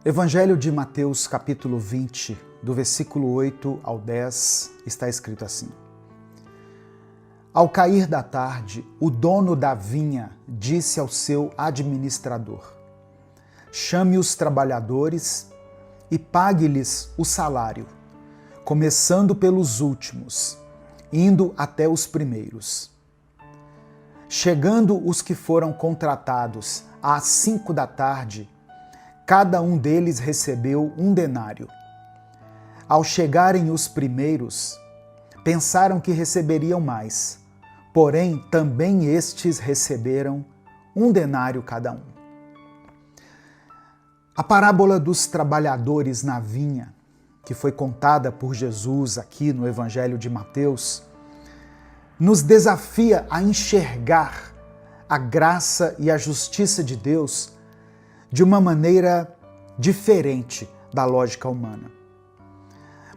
Evangelho de Mateus, capítulo 20, do versículo 8 ao 10, está escrito assim. Ao cair da tarde, o dono da vinha disse ao seu administrador: chame os trabalhadores e pague-lhes o salário, começando pelos últimos, indo até os primeiros. Chegando os que foram contratados às 5 da tarde, cada um deles recebeu 1 denário. Ao chegarem os primeiros, pensaram que receberiam mais, porém também estes receberam 1 denário cada um. A parábola dos trabalhadores na vinha, que foi contada por Jesus aqui no Evangelho de Mateus, nos desafia a enxergar a graça e a justiça de Deus de uma maneira diferente da lógica humana.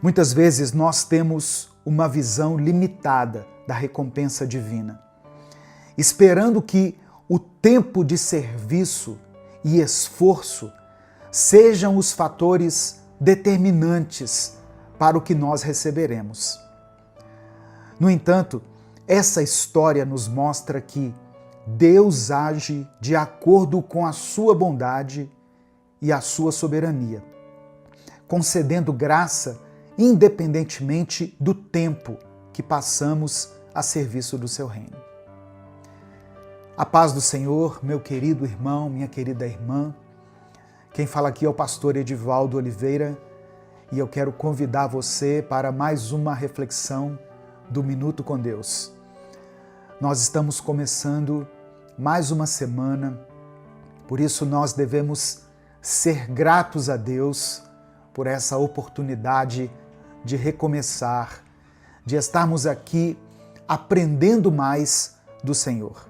Muitas vezes nós temos uma visão limitada da recompensa divina, esperando que o tempo de serviço e esforço sejam os fatores determinantes para o que nós receberemos. No entanto, essa história nos mostra que Deus age de acordo com a sua bondade e a sua soberania, concedendo graça independentemente do tempo que passamos a serviço do seu reino. A paz do Senhor, meu querido irmão, minha querida irmã. Quem fala aqui é o pastor Edivaldo Oliveira e eu quero convidar você para mais uma reflexão do Minuto com Deus. Nós estamos começando mais uma semana, por isso nós devemos ser gratos a Deus por essa oportunidade de recomeçar, de estarmos aqui aprendendo mais do Senhor.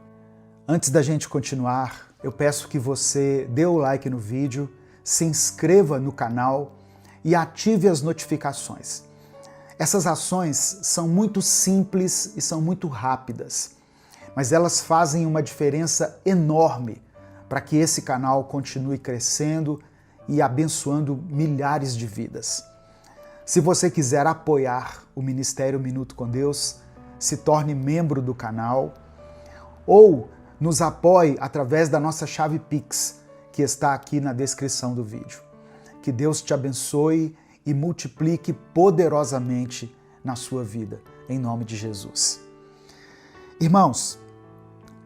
Antes da gente continuar, eu peço que você dê o like no vídeo, se inscreva no canal e ative as notificações. Essas ações são muito simples e são muito rápidas, mas elas fazem uma diferença enorme para que esse canal continue crescendo e abençoando milhares de vidas. Se você quiser apoiar o Ministério Minuto com Deus, se torne membro do canal ou nos apoie através da nossa chave Pix, que está aqui na descrição do vídeo. Que Deus te abençoe e multiplique poderosamente na sua vida, em nome de Jesus. Irmãos,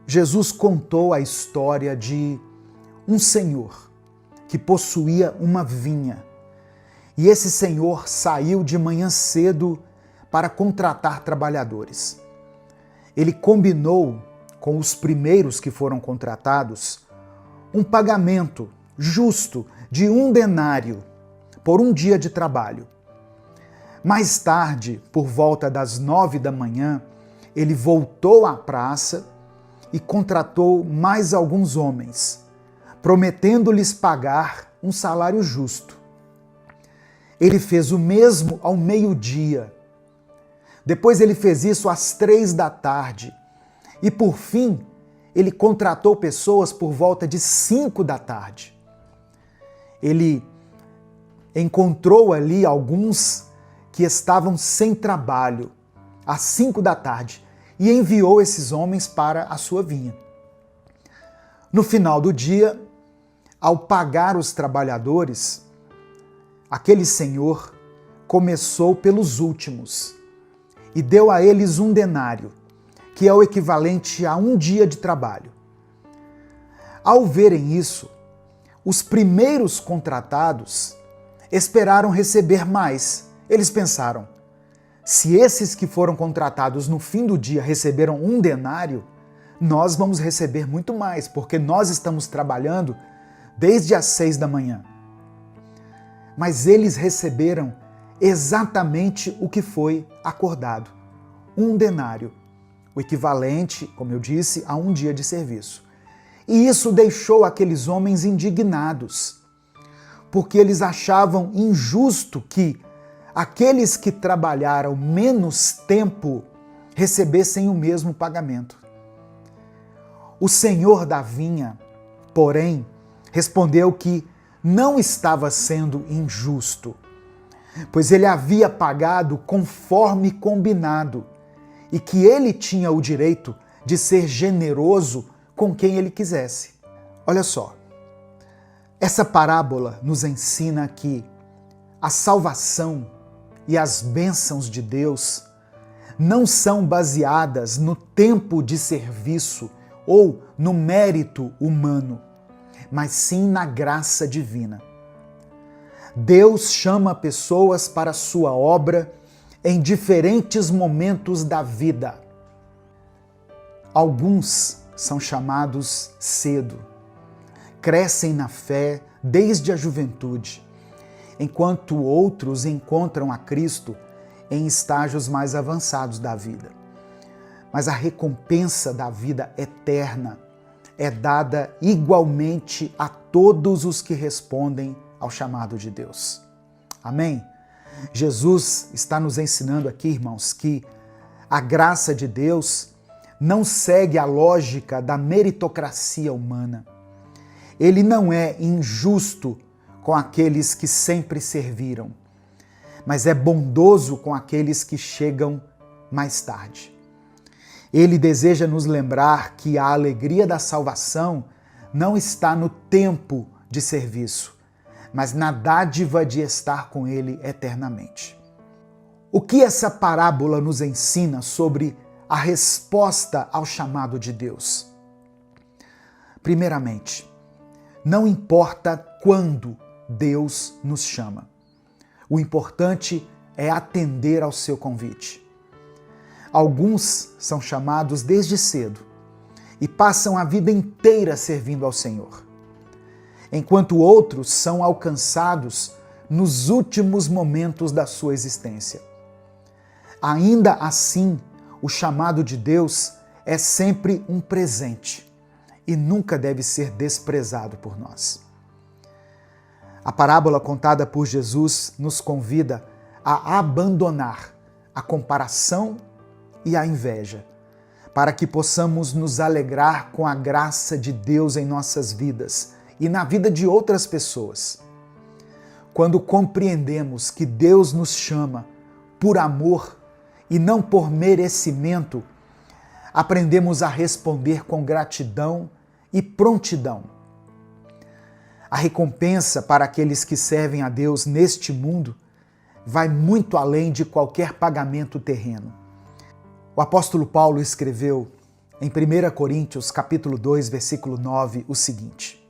Jesus contou a história de um senhor que possuía uma vinha. E esse senhor saiu de manhã cedo para contratar trabalhadores. Ele combinou com os primeiros que foram contratados um pagamento justo de 1 denário por um dia de trabalho. Mais tarde, por volta das 9 da manhã, ele voltou à praça e contratou mais alguns homens, prometendo-lhes pagar um salário justo. Ele fez o mesmo ao meio-dia. Depois ele fez isso às 3 da tarde. E por fim, ele contratou pessoas por volta de 5 da tarde. Ele encontrou ali alguns que estavam sem trabalho às 5 da tarde e enviou esses homens para a sua vinha. No final do dia, ao pagar os trabalhadores, aquele senhor começou pelos últimos e deu a eles 1 denário, que é o equivalente a 1 dia de trabalho. Ao verem isso, os primeiros contratados esperaram receber mais. Eles pensaram: se esses que foram contratados no fim do dia receberam 1 denário, nós vamos receber muito mais, porque nós estamos trabalhando desde as 6 da manhã. Mas eles receberam exatamente o que foi acordado: 1 denário, o equivalente, como eu disse, a 1 dia de serviço. E isso deixou aqueles homens indignados, porque eles achavam injusto que aqueles que trabalharam menos tempo recebessem o mesmo pagamento. O senhor da vinha, porém, respondeu que não estava sendo injusto, pois ele havia pagado conforme combinado e que ele tinha o direito de ser generoso com quem ele quisesse. Olha só, essa parábola nos ensina que a salvação e as bênçãos de Deus não são baseadas no tempo de serviço ou no mérito humano, mas sim na graça divina. Deus chama pessoas para a sua obra em diferentes momentos da vida. Alguns são chamados cedo, crescem na fé desde a juventude, enquanto outros encontram a Cristo em estágios mais avançados da vida. Mas a recompensa da vida eterna é dada igualmente a todos os que respondem ao chamado de Deus. Amém? Jesus está nos ensinando aqui, irmãos, que a graça de Deus não segue a lógica da meritocracia humana. Ele não é injusto com aqueles que sempre serviram, mas é bondoso com aqueles que chegam mais tarde. Ele deseja nos lembrar que a alegria da salvação não está no tempo de serviço, mas na dádiva de estar com Ele eternamente. O que essa parábola nos ensina sobre a resposta ao chamado de Deus? Primeiramente, não importa quando Deus nos chama. O importante é atender ao seu convite. Alguns são chamados desde cedo e passam a vida inteira servindo ao Senhor, enquanto outros são alcançados nos últimos momentos da sua existência. Ainda assim, o chamado de Deus é sempre um presente e nunca deve ser desprezado por nós. A parábola contada por Jesus nos convida a abandonar a comparação e a inveja, para que possamos nos alegrar com a graça de Deus em nossas vidas e na vida de outras pessoas. Quando compreendemos que Deus nos chama por amor e não por merecimento, aprendemos a responder com gratidão e prontidão. A recompensa para aqueles que servem a Deus neste mundo vai muito além de qualquer pagamento terreno. O apóstolo Paulo escreveu em 1 Coríntios, capítulo 2, versículo 9, o seguinte: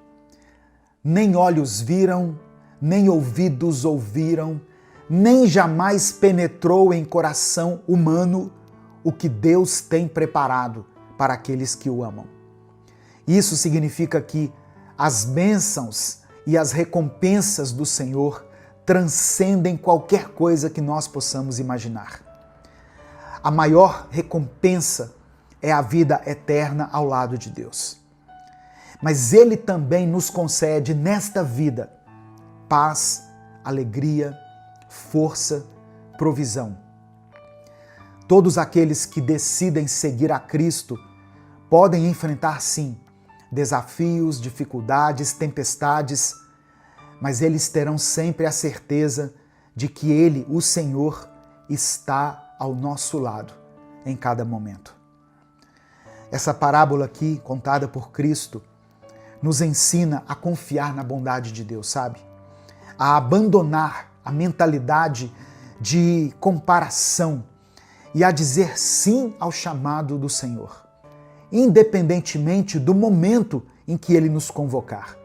nem olhos viram, nem ouvidos ouviram, nem jamais penetrou em coração humano o que Deus tem preparado para aqueles que o amam. Isso significa que as bênçãos e as recompensas do Senhor transcendem qualquer coisa que nós possamos imaginar. A maior recompensa é a vida eterna ao lado de Deus. Mas Ele também nos concede nesta vida paz, alegria, força, provisão. Todos aqueles que decidem seguir a Cristo podem enfrentar, sim, desafios, dificuldades, tempestades, mas eles terão sempre a certeza de que Ele, o Senhor, está ao nosso lado em cada momento. Essa parábola aqui, contada por Cristo, nos ensina a confiar na bondade de Deus, sabe? A abandonar a mentalidade de comparação e a dizer sim ao chamado do Senhor, independentemente do momento em que Ele nos convocar.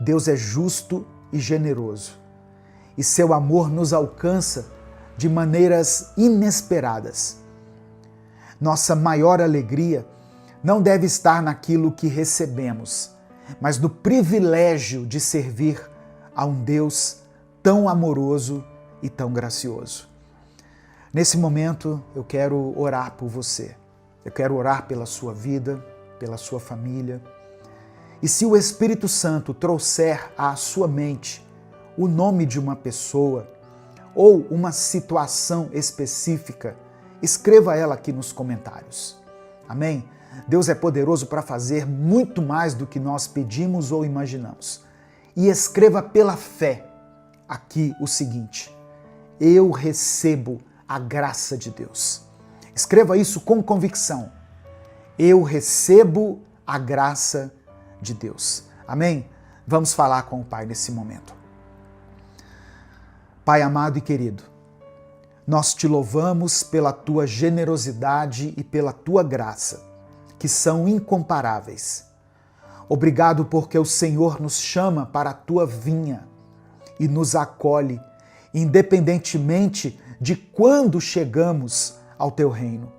Deus é justo e generoso, e seu amor nos alcança de maneiras inesperadas. Nossa maior alegria não deve estar naquilo que recebemos, mas no privilégio de servir a um Deus tão amoroso e tão gracioso. Nesse momento, eu quero orar por você. Eu quero orar pela sua vida, pela sua família. E se o Espírito Santo trouxer à sua mente o nome de uma pessoa ou uma situação específica, escreva ela aqui nos comentários. Amém? Deus é poderoso para fazer muito mais do que nós pedimos ou imaginamos. e escreva pela fé aqui o seguinte: eu recebo a graça de Deus. Escreva isso com convicção. Eu recebo a graça de Deus. Amém? Vamos falar com o Pai nesse momento. Pai amado e querido, nós te louvamos pela tua generosidade e pela tua graça, que são incomparáveis. Obrigado porque o Senhor nos chama para a tua vinha e nos acolhe, independentemente de quando chegamos ao teu reino.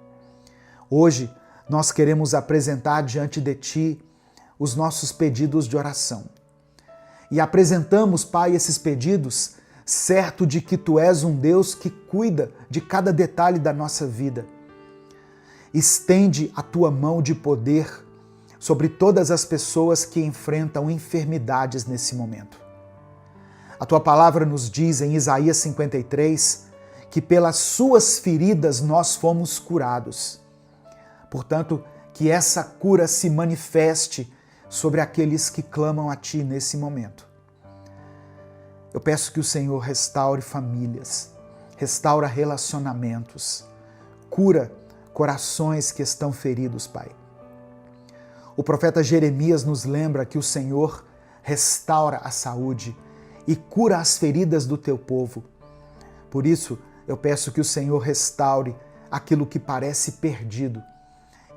Hoje, nós queremos apresentar diante de ti os nossos pedidos de oração. E apresentamos, Pai, esses pedidos, certo de que tu és um Deus que cuida de cada detalhe da nossa vida. Estende a tua mão de poder sobre todas as pessoas que enfrentam enfermidades nesse momento. A tua palavra nos diz em Isaías 53 que pelas suas feridas nós fomos curados. Portanto, que essa cura se manifeste sobre aqueles que clamam a ti nesse momento. Eu peço que o Senhor restaure famílias, restaura relacionamentos, cura corações que estão feridos, Pai. O profeta Jeremias nos lembra que o Senhor restaura a saúde e cura as feridas do teu povo. Por isso, eu peço que o Senhor restaure aquilo que parece perdido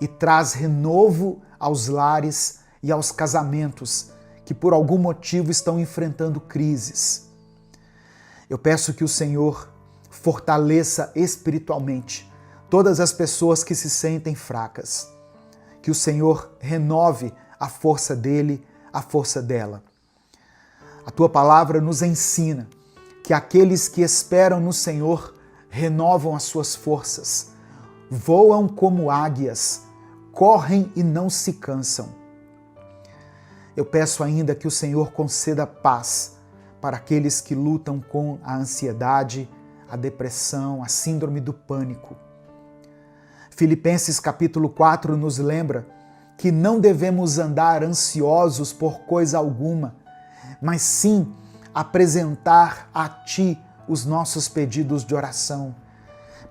e traz renovo aos lares e aos casamentos que por algum motivo estão enfrentando crises. Eu peço que o Senhor fortaleça espiritualmente todas as pessoas que se sentem fracas. Que o Senhor renove a força dele, a força dela. A tua palavra nos ensina que aqueles que esperam no Senhor renovam as suas forças, voam como águias, correm e não se cansam. Eu peço ainda que o Senhor conceda paz para aqueles que lutam com a ansiedade, a depressão, a síndrome do pânico. Filipenses capítulo 4 nos lembra que não devemos andar ansiosos por coisa alguma, mas sim apresentar a Ti os nossos pedidos de oração,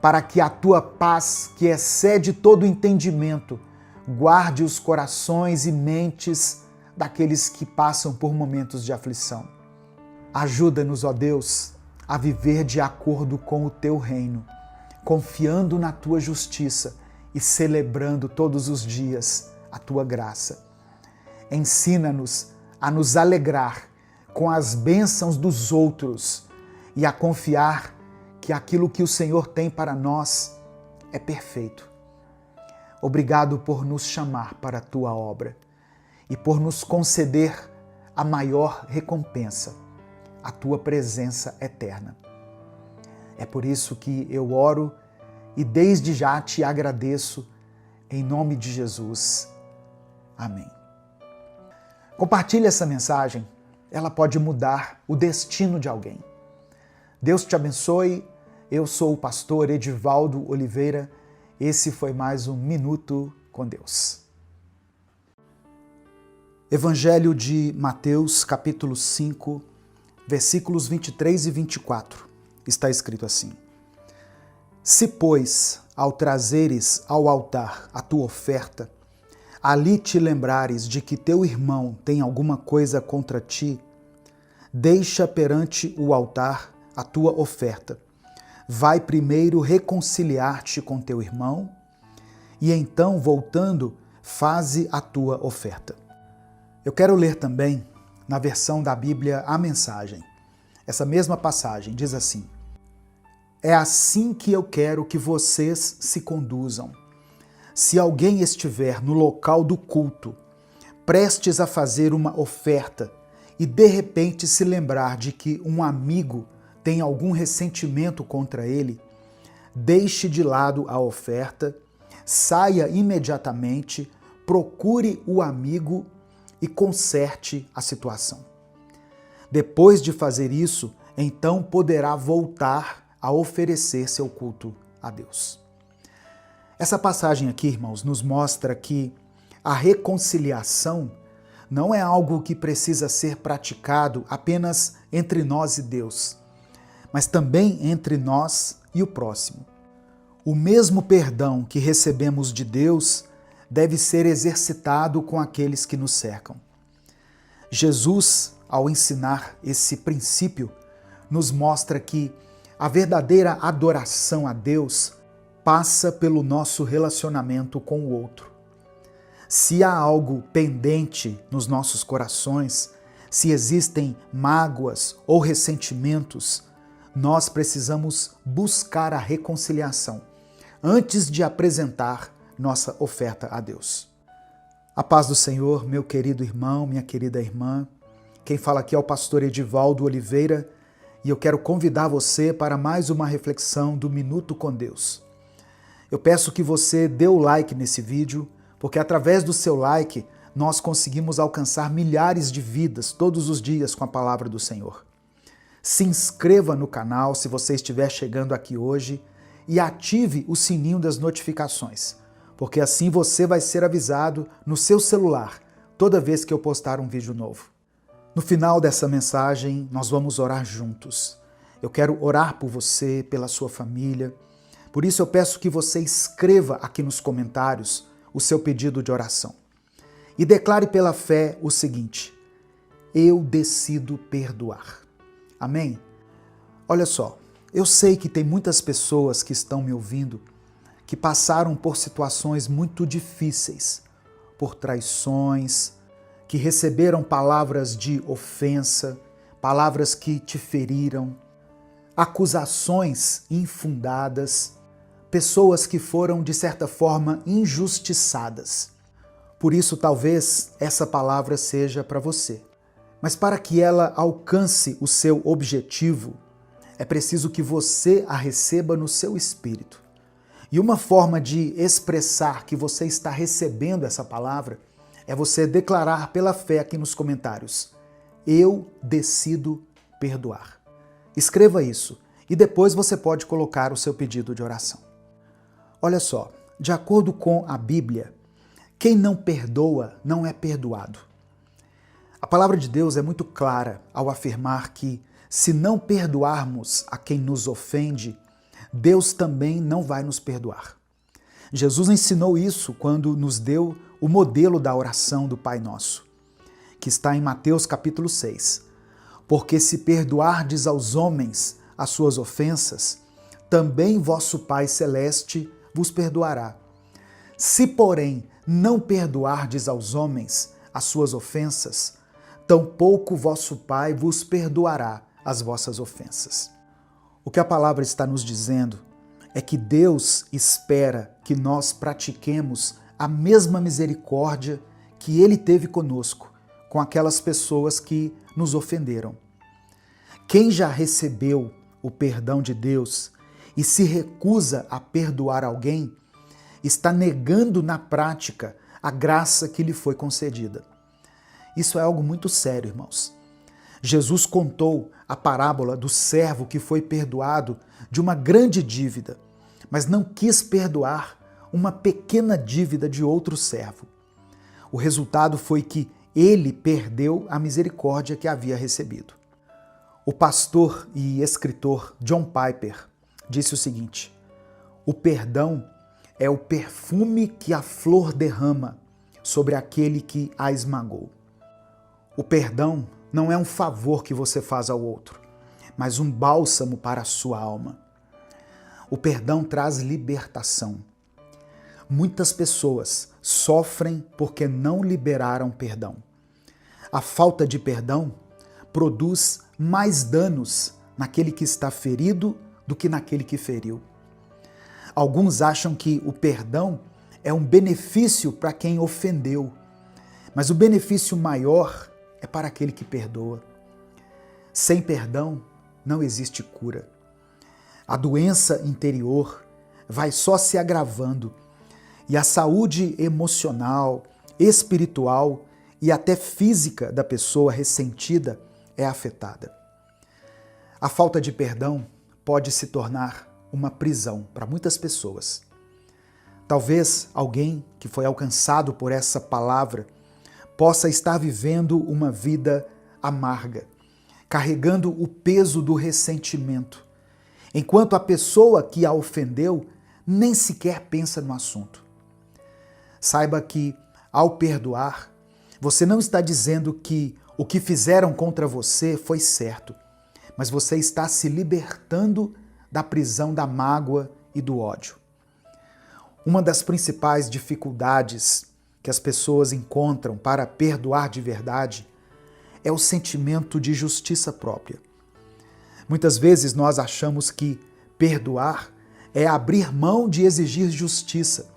para que a Tua paz, que excede todo entendimento, guarde os corações e mentes daqueles que passam por momentos de aflição. Ajuda-nos, ó Deus, a viver de acordo com o Teu reino, confiando na Tua justiça e celebrando todos os dias a Tua graça. Ensina-nos a nos alegrar com as bênçãos dos outros e a confiar que aquilo que o Senhor tem para nós é perfeito. Obrigado por nos chamar para a Tua obra e por nos conceder a maior recompensa, a Tua presença eterna. É por isso que eu oro e desde já te agradeço, em nome de Jesus. Amém. Compartilhe essa mensagem, ela pode mudar o destino de alguém. Deus te abençoe, eu sou o pastor Edivaldo Oliveira, esse foi mais um Minuto com Deus. Evangelho de Mateus, capítulo 5, versículos 23 e 24, está escrito assim: Se, pois, ao trazeres ao altar a tua oferta, ali te lembrares de que teu irmão tem alguma coisa contra ti, deixa perante o altar a tua oferta. Vai primeiro reconciliar-te com teu irmão, e então, voltando, faze a tua oferta. Eu quero ler também, na versão da Bíblia, a mensagem. Essa mesma passagem diz assim: É assim que eu quero que vocês se conduzam. Se alguém estiver no local do culto, prestes a fazer uma oferta, e de repente se lembrar de que um amigo tem algum ressentimento contra ele, deixe de lado a oferta, saia imediatamente, procure o amigo e conserte a situação. Depois de fazer isso, então poderá voltar a oferecer seu culto a Deus. Essa passagem aqui, irmãos, nos mostra que a reconciliação não é algo que precisa ser praticado apenas entre nós e Deus, mas também entre nós e o próximo. O mesmo perdão que recebemos de Deus deve ser exercitado com aqueles que nos cercam. Jesus, ao ensinar esse princípio, nos mostra que a verdadeira adoração a Deus passa pelo nosso relacionamento com o outro. Se há algo pendente nos nossos corações, se existem mágoas ou ressentimentos, nós precisamos buscar a reconciliação antes de apresentar nossa oferta a Deus. A paz do Senhor, meu querido irmão, minha querida irmã. Quem fala aqui é o pastor Edivaldo Oliveira e eu quero convidar você para mais uma reflexão do Minuto com Deus. Eu peço que você dê o like nesse vídeo, porque através do seu like nós conseguimos alcançar milhares de vidas todos os dias com a palavra do Senhor. Se inscreva no canal se você estiver chegando aqui hoje e ative o sininho das notificações, porque assim você vai ser avisado no seu celular toda vez que eu postar um vídeo novo. No final dessa mensagem, nós vamos orar juntos. Eu quero orar por você, pela sua família. Por isso eu peço que você escreva aqui nos comentários o seu pedido de oração. E declare pela fé o seguinte: eu decido perdoar. Amém? Olha só, eu sei que tem muitas pessoas que estão me ouvindo que passaram por situações muito difíceis, por traições, que receberam palavras de ofensa, palavras que te feriram, acusações infundadas, pessoas que foram, de certa forma, injustiçadas. Por isso, talvez essa palavra seja para você. Mas para que ela alcance o seu objetivo, é preciso que você a receba no seu espírito. E uma forma de expressar que você está recebendo essa palavra é você declarar pela fé aqui nos comentários: eu decido perdoar. Escreva isso e depois você pode colocar o seu pedido de oração. Olha só, de acordo com a Bíblia, quem não perdoa não é perdoado. A palavra de Deus é muito clara ao afirmar que, se não perdoarmos a quem nos ofende, Deus também não vai nos perdoar. Jesus ensinou isso quando nos deu o modelo da oração do Pai Nosso, que está em Mateus capítulo 6. Porque se perdoardes aos homens as suas ofensas, também vosso Pai Celeste vos perdoará. Se, porém, não perdoardes aos homens as suas ofensas, tampouco vosso Pai vos perdoará as vossas ofensas. O que a palavra está nos dizendo é que Deus espera que nós pratiquemos a mesma misericórdia que Ele teve conosco, com aquelas pessoas que nos ofenderam. Quem já recebeu o perdão de Deus e se recusa a perdoar alguém, está negando na prática a graça que lhe foi concedida. Isso é algo muito sério, irmãos. Jesus contou a parábola do servo que foi perdoado de uma grande dívida, mas não quis perdoar uma pequena dívida de outro servo. O resultado foi que ele perdeu a misericórdia que havia recebido. O pastor e escritor John Piper disse o seguinte: o perdão é o perfume que a flor derrama sobre aquele que a esmagou. O perdão não é um favor que você faz ao outro, mas um bálsamo para a sua alma. O perdão traz libertação. Muitas pessoas sofrem porque não liberaram perdão. A falta de perdão produz mais danos naquele que está ferido do que naquele que feriu. Alguns acham que o perdão é um benefício para quem ofendeu, mas o benefício maior é para aquele que perdoa. Sem perdão não existe cura. A doença interior vai só se agravando e a saúde emocional, espiritual e até física da pessoa ressentida é afetada. A falta de perdão pode se tornar uma prisão para muitas pessoas. Talvez alguém que foi alcançado por essa palavra possa estar vivendo uma vida amarga, carregando o peso do ressentimento, enquanto a pessoa que a ofendeu nem sequer pensa no assunto. Saiba que, ao perdoar, você não está dizendo que o que fizeram contra você foi certo, mas você está se libertando da prisão da mágoa e do ódio. Uma das principais dificuldades que as pessoas encontram para perdoar de verdade é o sentimento de justiça própria. Muitas vezes nós achamos que perdoar é abrir mão de exigir justiça,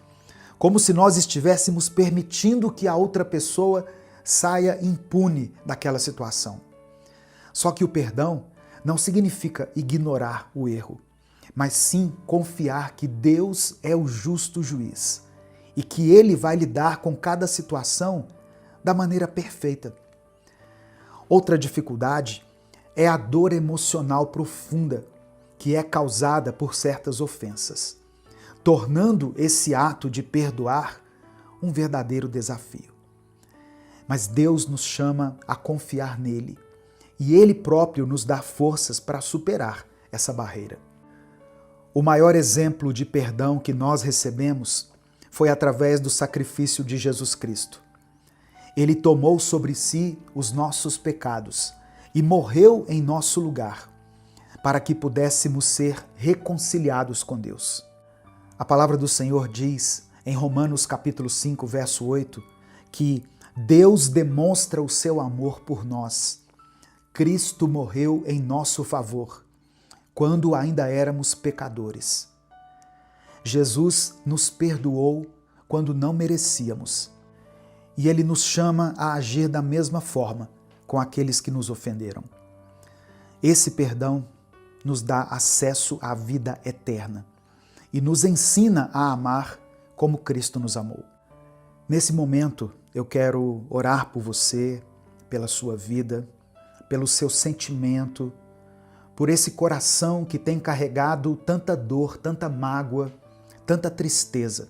como se nós estivéssemos permitindo que a outra pessoa saia impune daquela situação. Só que o perdão não significa ignorar o erro, mas sim confiar que Deus é o justo juiz e que Ele vai lidar com cada situação da maneira perfeita. Outra dificuldade é a dor emocional profunda que é causada por certas ofensas, tornando esse ato de perdoar um verdadeiro desafio. Mas Deus nos chama a confiar nele e Ele próprio nos dá forças para superar essa barreira. O maior exemplo de perdão que nós recebemos foi através do sacrifício de Jesus Cristo. Ele tomou sobre si os nossos pecados e morreu em nosso lugar, para que pudéssemos ser reconciliados com Deus. A palavra do Senhor diz, em Romanos capítulo 5, verso 8, que Deus demonstra o seu amor por nós. Cristo morreu em nosso favor, quando ainda éramos pecadores. Jesus nos perdoou quando não merecíamos. E Ele nos chama a agir da mesma forma com aqueles que nos ofenderam. Esse perdão nos dá acesso à vida eterna e nos ensina a amar como Cristo nos amou. Nesse momento, eu quero orar por você, pela sua vida, pelo seu sentimento, por esse coração que tem carregado tanta dor, tanta mágoa, tanta tristeza.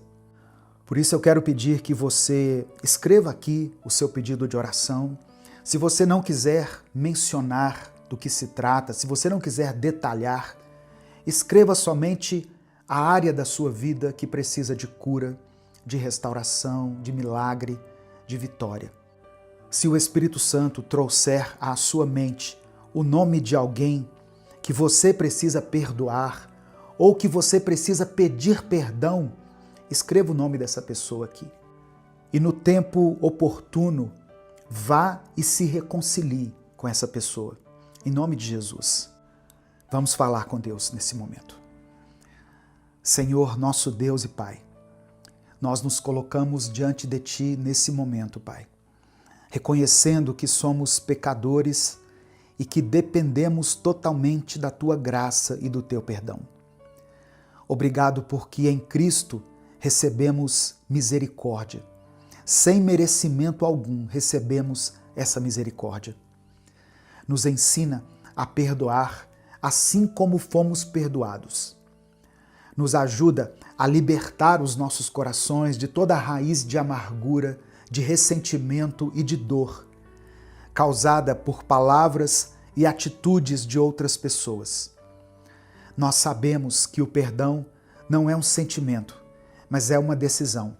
Por isso eu quero pedir que você escreva aqui o seu pedido de oração. Se você não quiser mencionar do que se trata, se você não quiser detalhar, escreva somente a área da sua vida que precisa de cura, de restauração, de milagre, de vitória. Se o Espírito Santo trouxer à sua mente o nome de alguém que você precisa perdoar ou que você precisa pedir perdão, escreva o nome dessa pessoa aqui. E no tempo oportuno, vá e se reconcilie com essa pessoa. Em nome de Jesus. Vamos falar com Deus nesse momento. Senhor, nosso Deus e Pai, nós nos colocamos diante de Ti nesse momento, Pai, reconhecendo que somos pecadores e que dependemos totalmente da Tua graça e do Teu perdão. Obrigado porque em Cristo recebemos misericórdia. Sem merecimento algum recebemos essa misericórdia. Nos ensina a perdoar assim como fomos perdoados. Nos ajuda a libertar os nossos corações de toda a raiz de amargura, de ressentimento e de dor, causada por palavras e atitudes de outras pessoas. Nós sabemos que o perdão não é um sentimento, mas é uma decisão.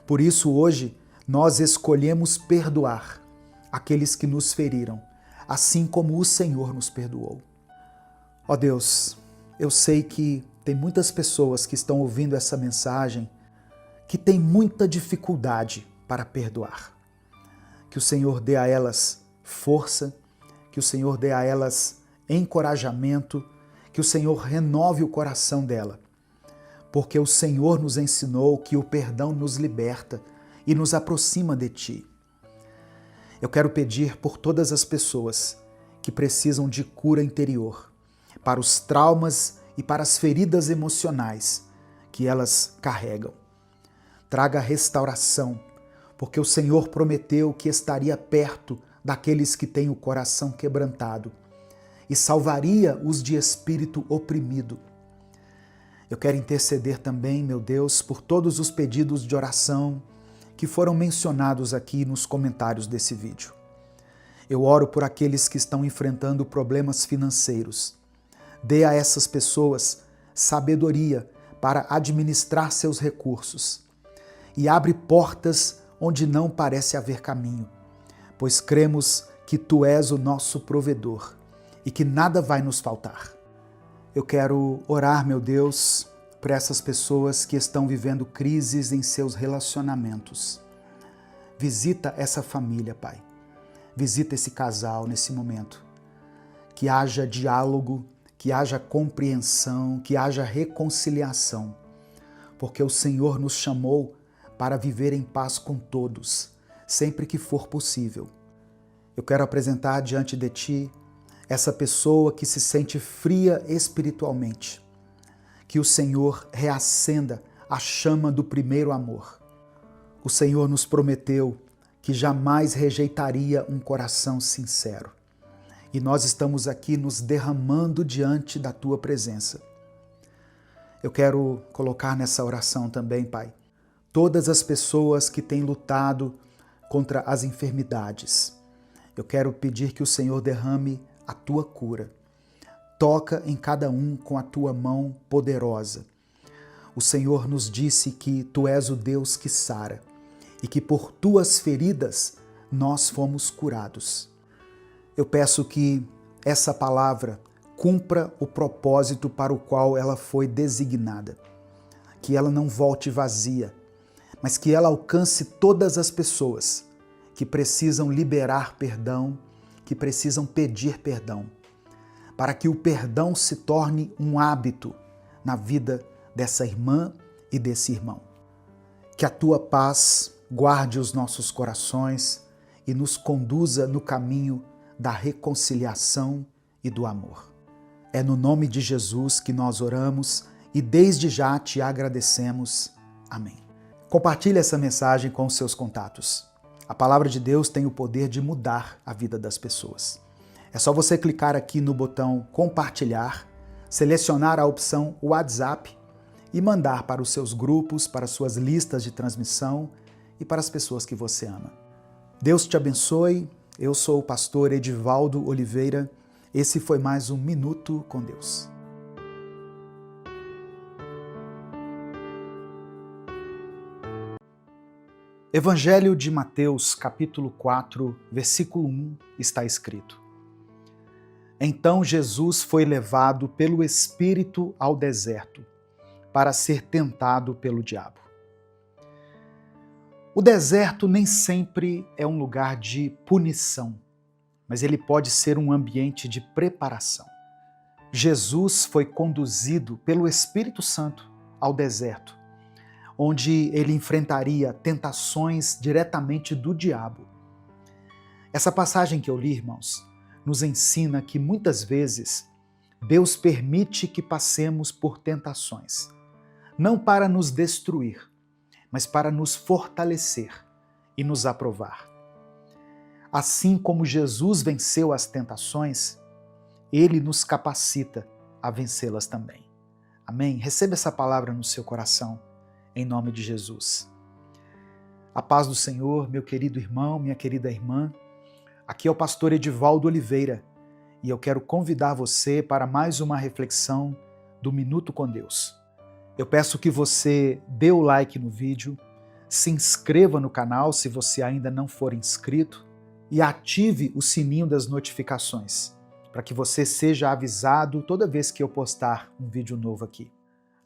Por isso, hoje, nós escolhemos perdoar aqueles que nos feriram, assim como o Senhor nos perdoou. Ó Deus, eu sei que tem muitas pessoas que estão ouvindo essa mensagem que têm muita dificuldade para perdoar. Que o Senhor dê a elas força, que o Senhor dê a elas encorajamento, que o Senhor renove o coração dela, porque o Senhor nos ensinou que o perdão nos liberta e nos aproxima de Ti. Eu quero pedir por todas as pessoas que precisam de cura interior, para os traumas e para as feridas emocionais que elas carregam. Traga restauração, porque o Senhor prometeu que estaria perto daqueles que têm o coração quebrantado e salvaria os de espírito oprimido. Eu quero interceder também, meu Deus, por todos os pedidos de oração que foram mencionados aqui nos comentários desse vídeo. Eu oro por aqueles que estão enfrentando problemas financeiros. Dê a essas pessoas sabedoria para administrar seus recursos e abre portas onde não parece haver caminho, pois cremos que Tu és o nosso provedor e que nada vai nos faltar. Eu quero orar, meu Deus, por essas pessoas que estão vivendo crises em seus relacionamentos. Visita essa família, Pai. Visita esse casal nesse momento. Que haja diálogo, que haja compreensão, que haja reconciliação, porque o Senhor nos chamou para viver em paz com todos, sempre que for possível. Eu quero apresentar diante de Ti essa pessoa que se sente fria espiritualmente. Que o Senhor reacenda a chama do primeiro amor. O Senhor nos prometeu que jamais rejeitaria um coração sincero. E nós estamos aqui nos derramando diante da Tua presença. Eu quero colocar nessa oração também, Pai, todas as pessoas que têm lutado contra as enfermidades. Eu quero pedir que o Senhor derrame a Tua cura. Toca em cada um com a Tua mão poderosa. O Senhor nos disse que Tu és o Deus que sara e que por Tuas feridas nós fomos curados. Eu peço que essa palavra cumpra o propósito para o qual ela foi designada. Que ela não volte vazia, mas que ela alcance todas as pessoas que precisam liberar perdão, que precisam pedir perdão, para que o perdão se torne um hábito na vida dessa irmã e desse irmão. Que a Tua paz guarde os nossos corações e nos conduza no caminho da reconciliação e do amor. É no nome de Jesus que nós oramos e desde já Te agradecemos. Amém. Compartilhe essa mensagem com os seus contatos. A palavra de Deus tem o poder de mudar a vida das pessoas. É só você clicar aqui no botão compartilhar, selecionar a opção WhatsApp e mandar para os seus grupos, para as suas listas de transmissão e para as pessoas que você ama. Deus te abençoe. Eu sou o pastor Edivaldo Oliveira. Esse foi mais um Minuto com Deus. Evangelho de Mateus, capítulo 4, versículo 1, está escrito: Então Jesus foi levado pelo Espírito ao deserto, para ser tentado pelo diabo. O deserto nem sempre é um lugar de punição, mas ele pode ser um ambiente de preparação. Jesus foi conduzido pelo Espírito Santo ao deserto, onde ele enfrentaria tentações diretamente do diabo. Essa passagem que eu li, irmãos, nos ensina que muitas vezes Deus permite que passemos por tentações, não para nos destruir, mas para nos fortalecer e nos aprovar. Assim como Jesus venceu as tentações, Ele nos capacita a vencê-las também. Amém? Receba essa palavra no seu coração, em nome de Jesus. A paz do Senhor, meu querido irmão, minha querida irmã. Aqui é o pastor Edivaldo Oliveira e eu quero convidar você para mais uma reflexão do Minuto com Deus. Eu peço que você dê o like no vídeo, se inscreva no canal se você ainda não for inscrito e ative o sininho das notificações, para que você seja avisado toda vez que eu postar um vídeo novo aqui.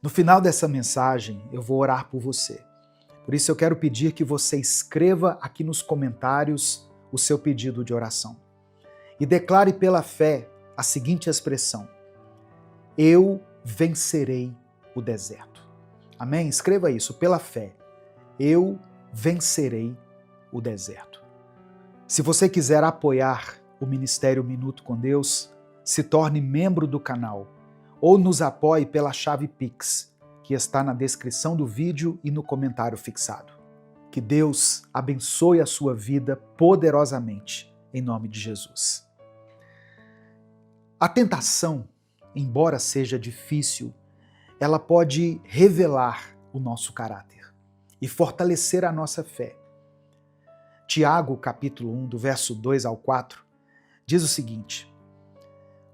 No final dessa mensagem, eu vou orar por você. Por isso eu quero pedir que você escreva aqui nos comentários o seu pedido de oração. E declare pela fé a seguinte expressão: eu vencerei o deserto. Amém? Escreva isso, pela fé. Eu vencerei o deserto. Se você quiser apoiar o Ministério Minuto com Deus, se torne membro do canal ou nos apoie pela chave Pix, que está na descrição do vídeo e no comentário fixado. Que Deus abençoe a sua vida poderosamente, em nome de Jesus. A tentação, embora seja difícil, ela pode revelar o nosso caráter e fortalecer a nossa fé, Tiago, capítulo 1, do verso 2 ao 4, diz o seguinte: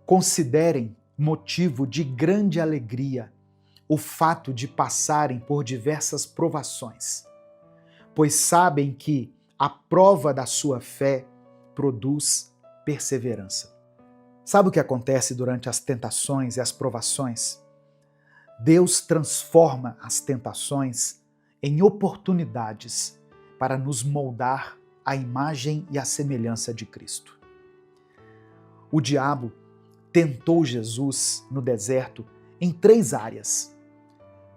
considerem motivo de grande alegria o fato de passarem por diversas provações, pois sabem que a prova da sua fé produz perseverança. Sabe o que acontece durante as tentações e as provações? Deus transforma as tentações em oportunidades para nos moldar à imagem e à semelhança de Cristo. O diabo tentou Jesus no deserto em 3 áreas: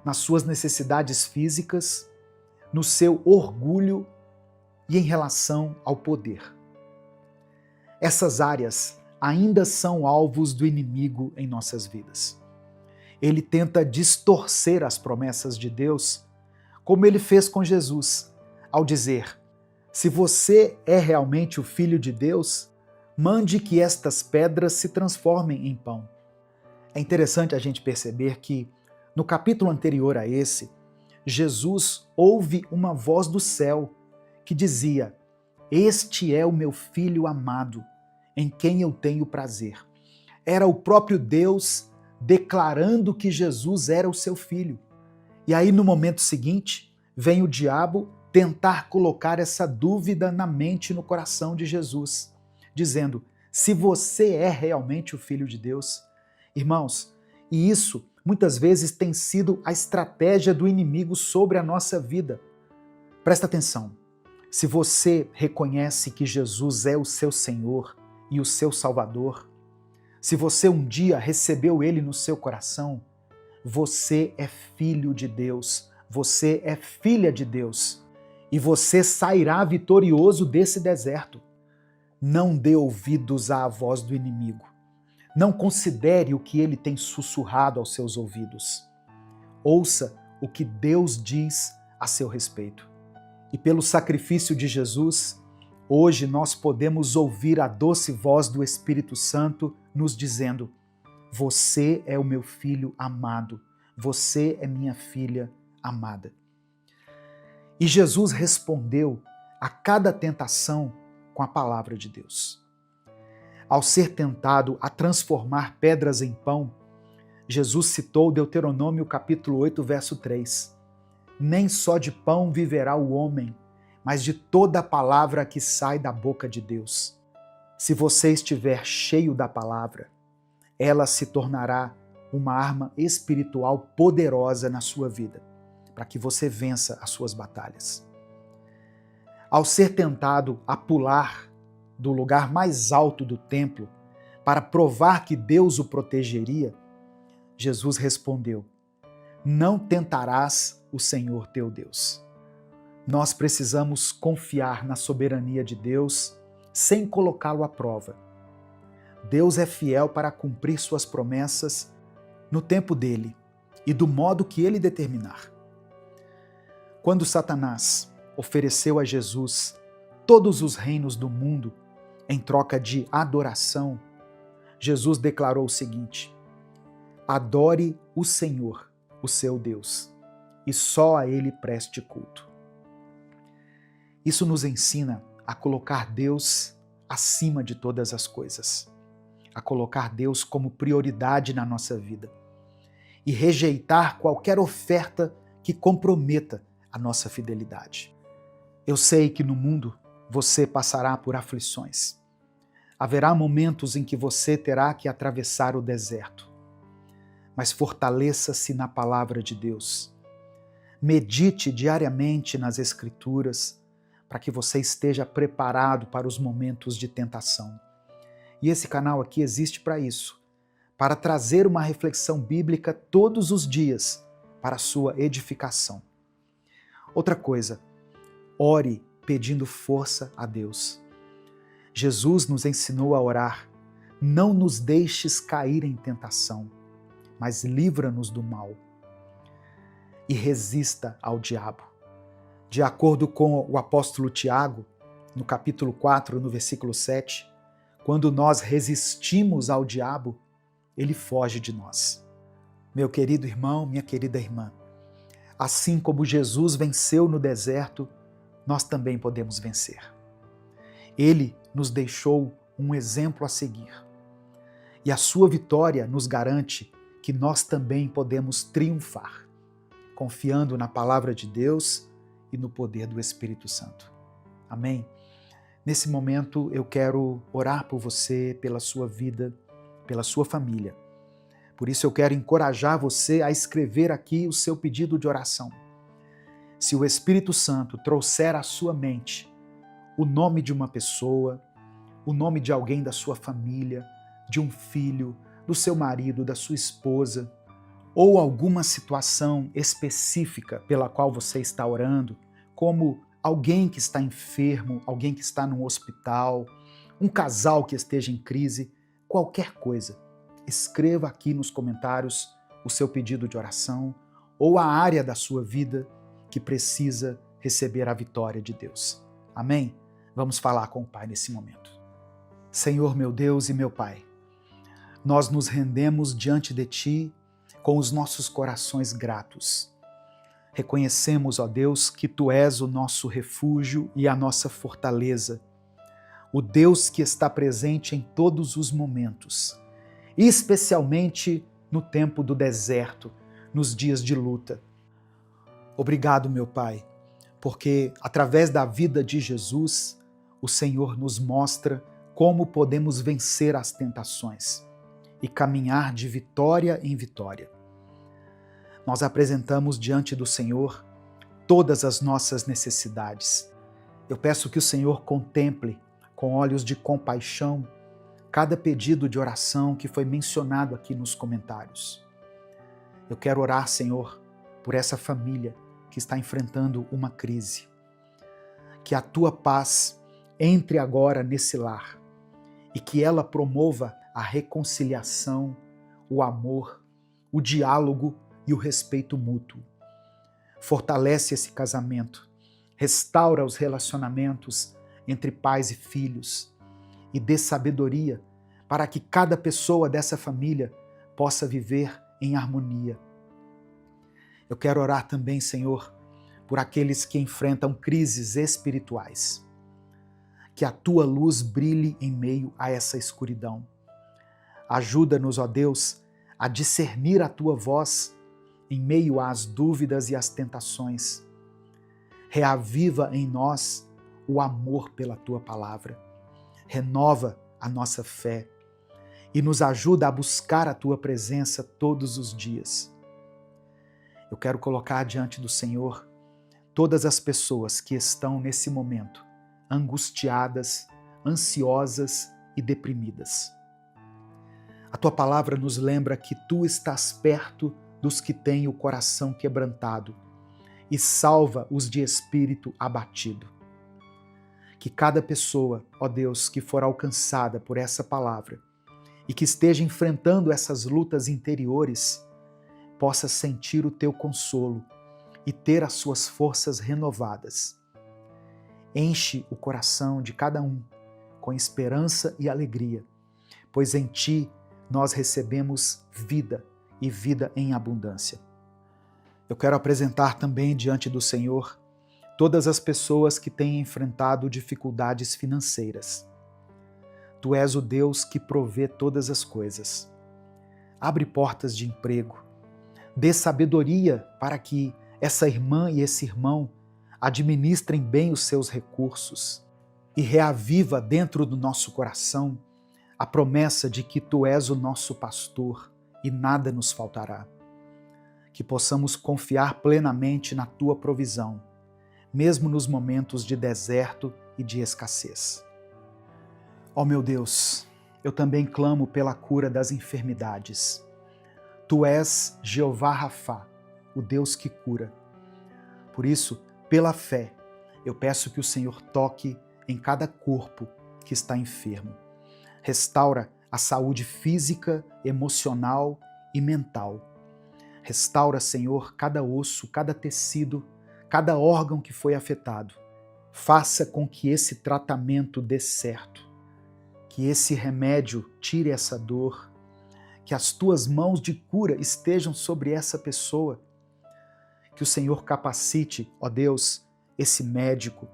nas suas necessidades físicas, no seu orgulho e em relação ao poder. Essas áreas ainda são alvos do inimigo em nossas vidas. Ele tenta distorcer as promessas de Deus, como ele fez com Jesus, ao dizer: se você é realmente o Filho de Deus, mande que estas pedras se transformem em pão. É interessante a gente perceber que, no capítulo anterior a esse, Jesus ouve uma voz do céu que dizia: este é o meu Filho amado, em quem eu tenho prazer. Era o próprio Deus declarando que Jesus era o seu Filho. E aí, no momento seguinte, vem o diabo tentar colocar essa dúvida na mente e no coração de Jesus, dizendo: se você é realmente o Filho de Deus. Irmãos, e isso muitas vezes tem sido a estratégia do inimigo sobre a nossa vida. Presta atenção. Se você reconhece que Jesus é o seu Senhor e o seu Salvador, se você um dia recebeu Ele no seu coração, você é filho de Deus, você é filha de Deus, e você sairá vitorioso desse deserto. Não dê ouvidos à voz do inimigo. Não considere o que ele tem sussurrado aos seus ouvidos. Ouça o que Deus diz a seu respeito. E pelo sacrifício de Jesus, hoje nós podemos ouvir a doce voz do Espírito Santo nos dizendo: você é o meu filho amado, você é minha filha amada. E Jesus respondeu a cada tentação com a palavra de Deus. Ao ser tentado a transformar pedras em pão, Jesus citou Deuteronômio capítulo 8, verso 3. Nem só de pão viverá o homem, mas de toda a palavra que sai da boca de Deus. Se você estiver cheio da palavra, ela se tornará uma arma espiritual poderosa na sua vida, para que você vença as suas batalhas. Ao ser tentado a pular do lugar mais alto do templo para provar que Deus o protegeria, Jesus respondeu: não tentarás o Senhor teu Deus. Nós precisamos confiar na soberania de Deus sem colocá-lo à prova. Deus é fiel para cumprir suas promessas no tempo dele e do modo que ele determinar. Quando Satanás ofereceu a Jesus todos os reinos do mundo em troca de adoração, Jesus declarou o seguinte: adore o Senhor, o seu Deus, e só a ele preste culto. Isso nos ensina a colocar Deus acima de todas as coisas, a colocar Deus como prioridade na nossa vida e rejeitar qualquer oferta que comprometa a nossa fidelidade. Eu sei que no mundo você passará por aflições. Haverá momentos em que você terá que atravessar o deserto. Mas fortaleça-se na palavra de Deus. Medite diariamente nas Escrituras para que você esteja preparado para os momentos de tentação. E esse canal aqui existe para isso, para trazer uma reflexão bíblica todos os dias para a sua edificação. Outra coisa, ore pedindo força a Deus. Jesus nos ensinou a orar: não nos deixes cair em tentação, mas livra-nos do mal. E resista ao diabo. De acordo com o apóstolo Tiago, no capítulo 4, no versículo 7, quando nós resistimos ao diabo, ele foge de nós. Meu querido irmão, minha querida irmã, assim como Jesus venceu no deserto, nós também podemos vencer. Ele nos deixou um exemplo a seguir. E a sua vitória nos garante que nós também podemos triunfar, confiando na palavra de Deus e no poder do Espírito Santo. Amém? Nesse momento eu quero orar por você, pela sua vida, pela sua família. Por isso eu quero encorajar você a escrever aqui o seu pedido de oração. Se o Espírito Santo trouxer à sua mente o nome de uma pessoa, o nome de alguém da sua família, de um filho, do seu marido, da sua esposa, ou alguma situação específica pela qual você está orando, como alguém que está enfermo, alguém que está num hospital, um casal que esteja em crise, qualquer coisa, escreva aqui nos comentários o seu pedido de oração ou a área da sua vida que precisa receber a vitória de Deus. Amém? Vamos falar com o Pai nesse momento. Senhor, meu Deus e meu Pai, nós nos rendemos diante de Ti com os nossos corações gratos. Reconhecemos, ó Deus, que Tu és o nosso refúgio e a nossa fortaleza, o Deus que está presente em todos os momentos, e especialmente no tempo do deserto, nos dias de luta. Obrigado, meu Pai, porque através da vida de Jesus, o Senhor nos mostra como podemos vencer as tentações e caminhar de vitória em vitória. Nós apresentamos diante do Senhor todas as nossas necessidades. Eu peço que o Senhor contemple com olhos de compaixão cada pedido de oração que foi mencionado aqui nos comentários. Eu quero orar, Senhor, por essa família que está enfrentando uma crise. Que a Tua paz entre agora nesse lar e que ela promova a reconciliação, o amor, o diálogo e o respeito mútuo. Fortalece esse casamento, restaura os relacionamentos entre pais e filhos e dê sabedoria para que cada pessoa dessa família possa viver em harmonia. Eu quero orar também, Senhor, por aqueles que enfrentam crises espirituais. Que a Tua luz brilhe em meio a essa escuridão. Ajuda-nos, ó Deus, a discernir a Tua voz em meio às dúvidas e às tentações. Reaviva em nós o amor pela Tua palavra. Renova a nossa fé e nos ajuda a buscar a Tua presença todos os dias. Eu quero colocar diante do Senhor todas as pessoas que estão nesse momento angustiadas, ansiosas e deprimidas. A Tua palavra nos lembra que Tu estás perto dos que têm o coração quebrantado e salva os de espírito abatido. Que cada pessoa, ó Deus, que for alcançada por essa palavra e que esteja enfrentando essas lutas interiores, possa sentir o Teu consolo e ter as suas forças renovadas. Enche o coração de cada um com esperança e alegria, pois em Ti nós recebemos vida e vida em abundância. Eu quero apresentar também diante do Senhor todas as pessoas que têm enfrentado dificuldades financeiras. Tu és o Deus que provê todas as coisas. Abre portas de emprego, dê sabedoria para que essa irmã e esse irmão administrem bem os seus recursos e reaviva dentro do nosso coração a promessa de que Tu és o nosso pastor e nada nos faltará. Que possamos confiar plenamente na Tua provisão, mesmo nos momentos de deserto e de escassez. Ó meu Deus, eu também clamo pela cura das enfermidades. Tu és Jeová Rafá, o Deus que cura. Por isso, pela fé, eu peço que o Senhor toque em cada corpo que está enfermo. Restaura a saúde física, emocional e mental. Restaura, Senhor, cada osso, cada tecido, cada órgão que foi afetado. Faça com que esse tratamento dê certo, que esse remédio tire essa dor, que as Tuas mãos de cura estejam sobre essa pessoa. Que o Senhor capacite, ó Deus, esse médico,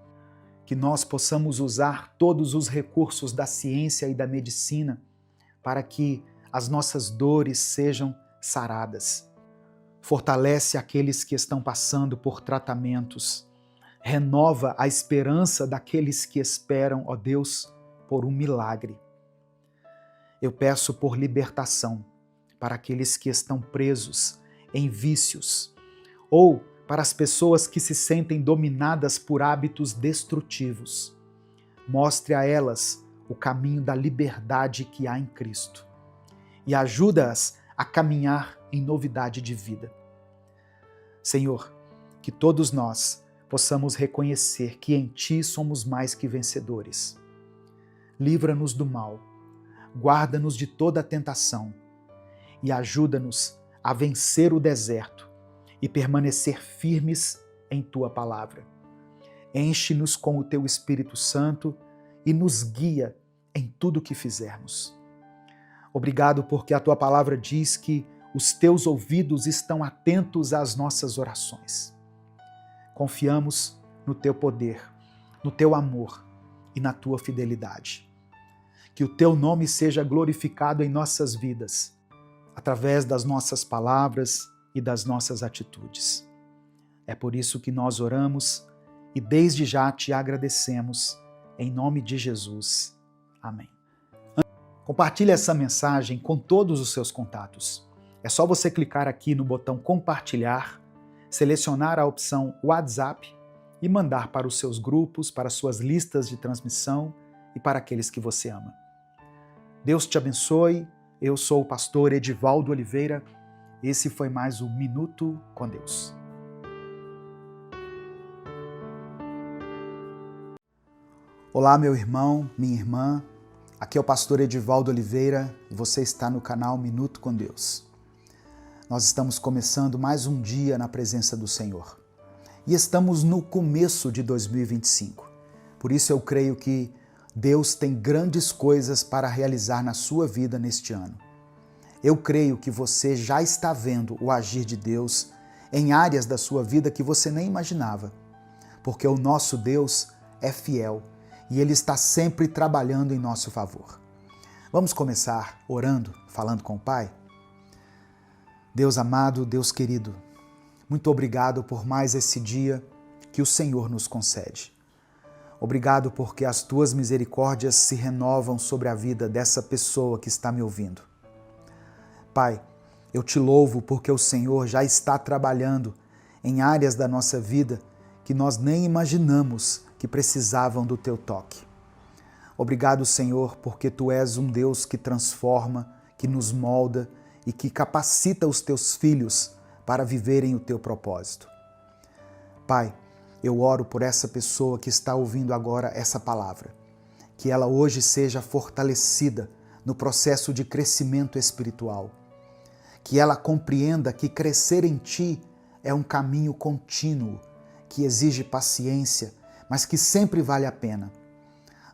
que nós possamos usar todos os recursos da ciência e da medicina para que as nossas dores sejam saradas. Fortalece aqueles que estão passando por tratamentos. Renova a esperança daqueles que esperam, ó Deus, por um milagre. Eu peço por libertação para aqueles que estão presos em vícios ou para as pessoas que se sentem dominadas por hábitos destrutivos. Mostre a elas o caminho da liberdade que há em Cristo e ajuda-as a caminhar em novidade de vida. Senhor, que todos nós possamos reconhecer que em Ti somos mais que vencedores. Livra-nos do mal, guarda-nos de toda a tentação e ajuda-nos a vencer o deserto e permanecer firmes em Tua palavra. Enche-nos com o Teu Espírito Santo e nos guia em tudo o que fizermos. Obrigado porque a Tua palavra diz que os Teus ouvidos estão atentos às nossas orações. Confiamos no Teu poder, no Teu amor e na Tua fidelidade. Que o Teu nome seja glorificado em nossas vidas, através das nossas palavras e das nossas atitudes. É por isso que nós oramos e desde já Te agradecemos, em nome de Jesus. Amém. Compartilhe essa mensagem com todos os seus contatos. É só você clicar aqui no botão compartilhar, selecionar a opção WhatsApp e mandar para os seus grupos, para suas listas de transmissão e para aqueles que você ama. Deus te abençoe. Eu sou o pastor Edivaldo Oliveira. Esse foi mais um Minuto com Deus. Olá, meu irmão, minha irmã. Aqui é o pastor Edivaldo Oliveira e você está no canal Minuto com Deus. Nós estamos começando mais um dia na presença do Senhor. E estamos no começo de 2025. Por isso eu creio que Deus tem grandes coisas para realizar na sua vida neste ano. Eu creio que você já está vendo o agir de Deus em áreas da sua vida que você nem imaginava, porque o nosso Deus é fiel e Ele está sempre trabalhando em nosso favor. Vamos começar orando, falando com o Pai? Deus amado, Deus querido, muito obrigado por mais esse dia que o Senhor nos concede. Obrigado porque as Tuas misericórdias se renovam sobre a vida dessa pessoa que está me ouvindo. Pai, eu Te louvo porque o Senhor já está trabalhando em áreas da nossa vida que nós nem imaginamos que precisavam do Teu toque. Obrigado, Senhor, porque Tu és um Deus que transforma, que nos molda e que capacita os Teus filhos para viverem o Teu propósito. Pai, eu oro por essa pessoa que está ouvindo agora essa palavra, que ela hoje seja fortalecida no processo de crescimento espiritual, que ela compreenda que crescer em Ti é um caminho contínuo, que exige paciência, mas que sempre vale a pena.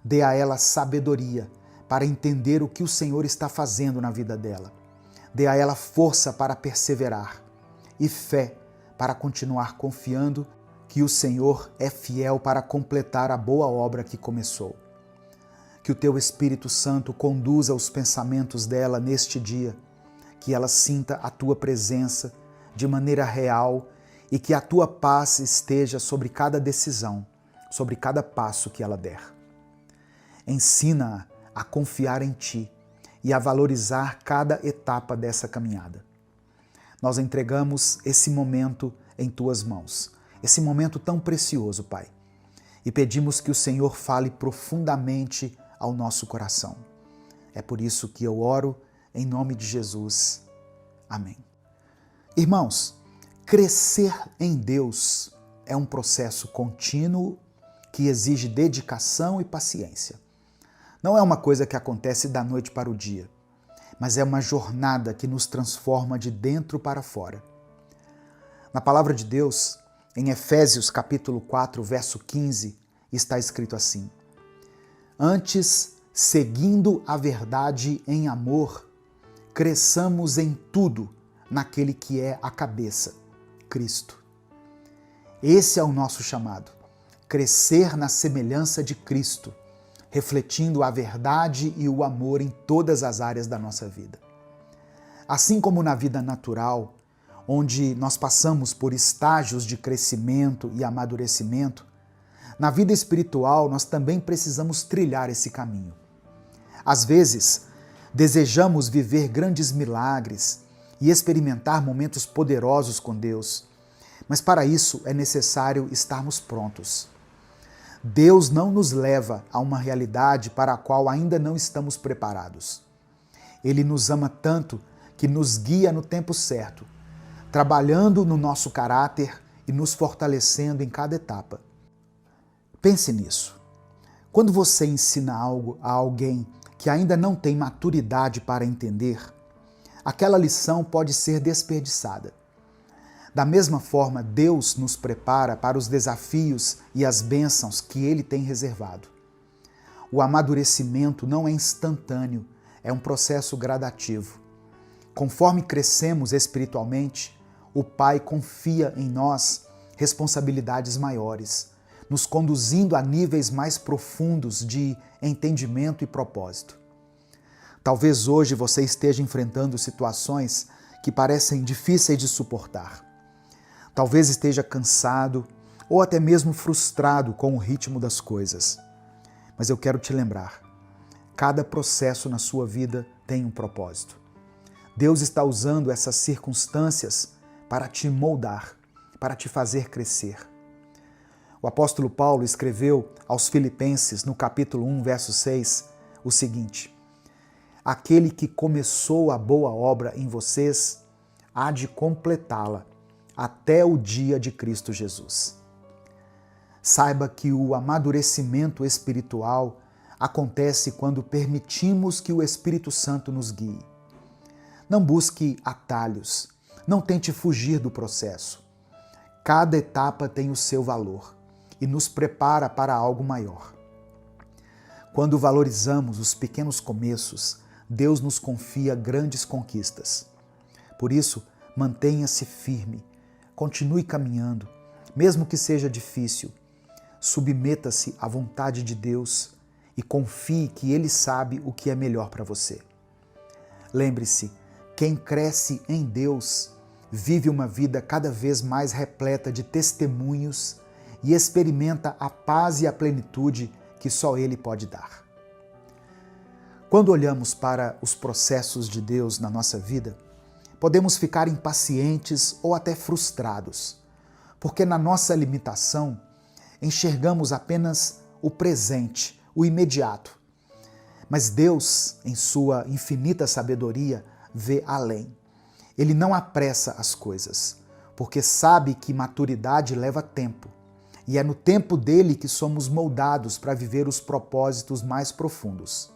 Dê a ela sabedoria para entender o que o Senhor está fazendo na vida dela. Dê a ela força para perseverar e fé para continuar confiando que o Senhor é fiel para completar a boa obra que começou. Que o Teu Espírito Santo conduza os pensamentos dela neste dia, que ela sinta a Tua presença de maneira real e que a Tua paz esteja sobre cada decisão, sobre cada passo que ela der. Ensina-a a confiar em Ti e a valorizar cada etapa dessa caminhada. Nós entregamos esse momento em Tuas mãos, esse momento tão precioso, Pai, e pedimos que o Senhor fale profundamente ao nosso coração. É por isso que eu oro em nome de Jesus. Amém. Irmãos, crescer em Deus é um processo contínuo que exige dedicação e paciência. Não é uma coisa que acontece da noite para o dia, mas é uma jornada que nos transforma de dentro para fora. Na palavra de Deus, em Efésios capítulo 4, verso 15, está escrito assim: Antes, seguindo a verdade em amor, cresçamos em tudo naquele que é a cabeça, Cristo. Esse é o nosso chamado, crescer na semelhança de Cristo, refletindo a verdade e o amor em todas as áreas da nossa vida. Assim como na vida natural, onde nós passamos por estágios de crescimento e amadurecimento, na vida espiritual nós também precisamos trilhar esse caminho. Às vezes, desejamos viver grandes milagres e experimentar momentos poderosos com Deus, mas para isso é necessário estarmos prontos. Deus não nos leva a uma realidade para a qual ainda não estamos preparados. Ele nos ama tanto que nos guia no tempo certo, trabalhando no nosso caráter e nos fortalecendo em cada etapa. Pense nisso. Quando você ensina algo a alguém que ainda não tem maturidade para entender, aquela lição pode ser desperdiçada. Da mesma forma, Deus nos prepara para os desafios e as bênçãos que Ele tem reservado. O amadurecimento não é instantâneo, é um processo gradativo. Conforme crescemos espiritualmente, o Pai confia em nós responsabilidades maiores, nos conduzindo a níveis mais profundos de entendimento e propósito. Talvez hoje você esteja enfrentando situações que parecem difíceis de suportar. Talvez esteja cansado ou até mesmo frustrado com o ritmo das coisas. Mas eu quero te lembrar, cada processo na sua vida tem um propósito. Deus está usando essas circunstâncias para te moldar, para te fazer crescer. O apóstolo Paulo escreveu aos Filipenses, no capítulo 1, verso 6, o seguinte: aquele que começou a boa obra em vocês há de completá-la até o dia de Cristo Jesus. Saiba que o amadurecimento espiritual acontece quando permitimos que o Espírito Santo nos guie. Não busque atalhos, não tente fugir do processo. Cada etapa tem o seu valor e nos prepara para algo maior. Quando valorizamos os pequenos começos, Deus nos confia grandes conquistas. Por isso, mantenha-se firme, continue caminhando, mesmo que seja difícil. Submeta-se à vontade de Deus e confie que Ele sabe o que é melhor para você. Lembre-se, quem cresce em Deus vive uma vida cada vez mais repleta de testemunhos e experimenta a paz e a plenitude que só Ele pode dar. Quando olhamos para os processos de Deus na nossa vida, podemos ficar impacientes ou até frustrados, porque na nossa limitação enxergamos apenas o presente, o imediato. Mas Deus, em sua infinita sabedoria, vê além. Ele não apressa as coisas, porque sabe que maturidade leva tempo, e é no tempo dele que somos moldados para viver os propósitos mais profundos.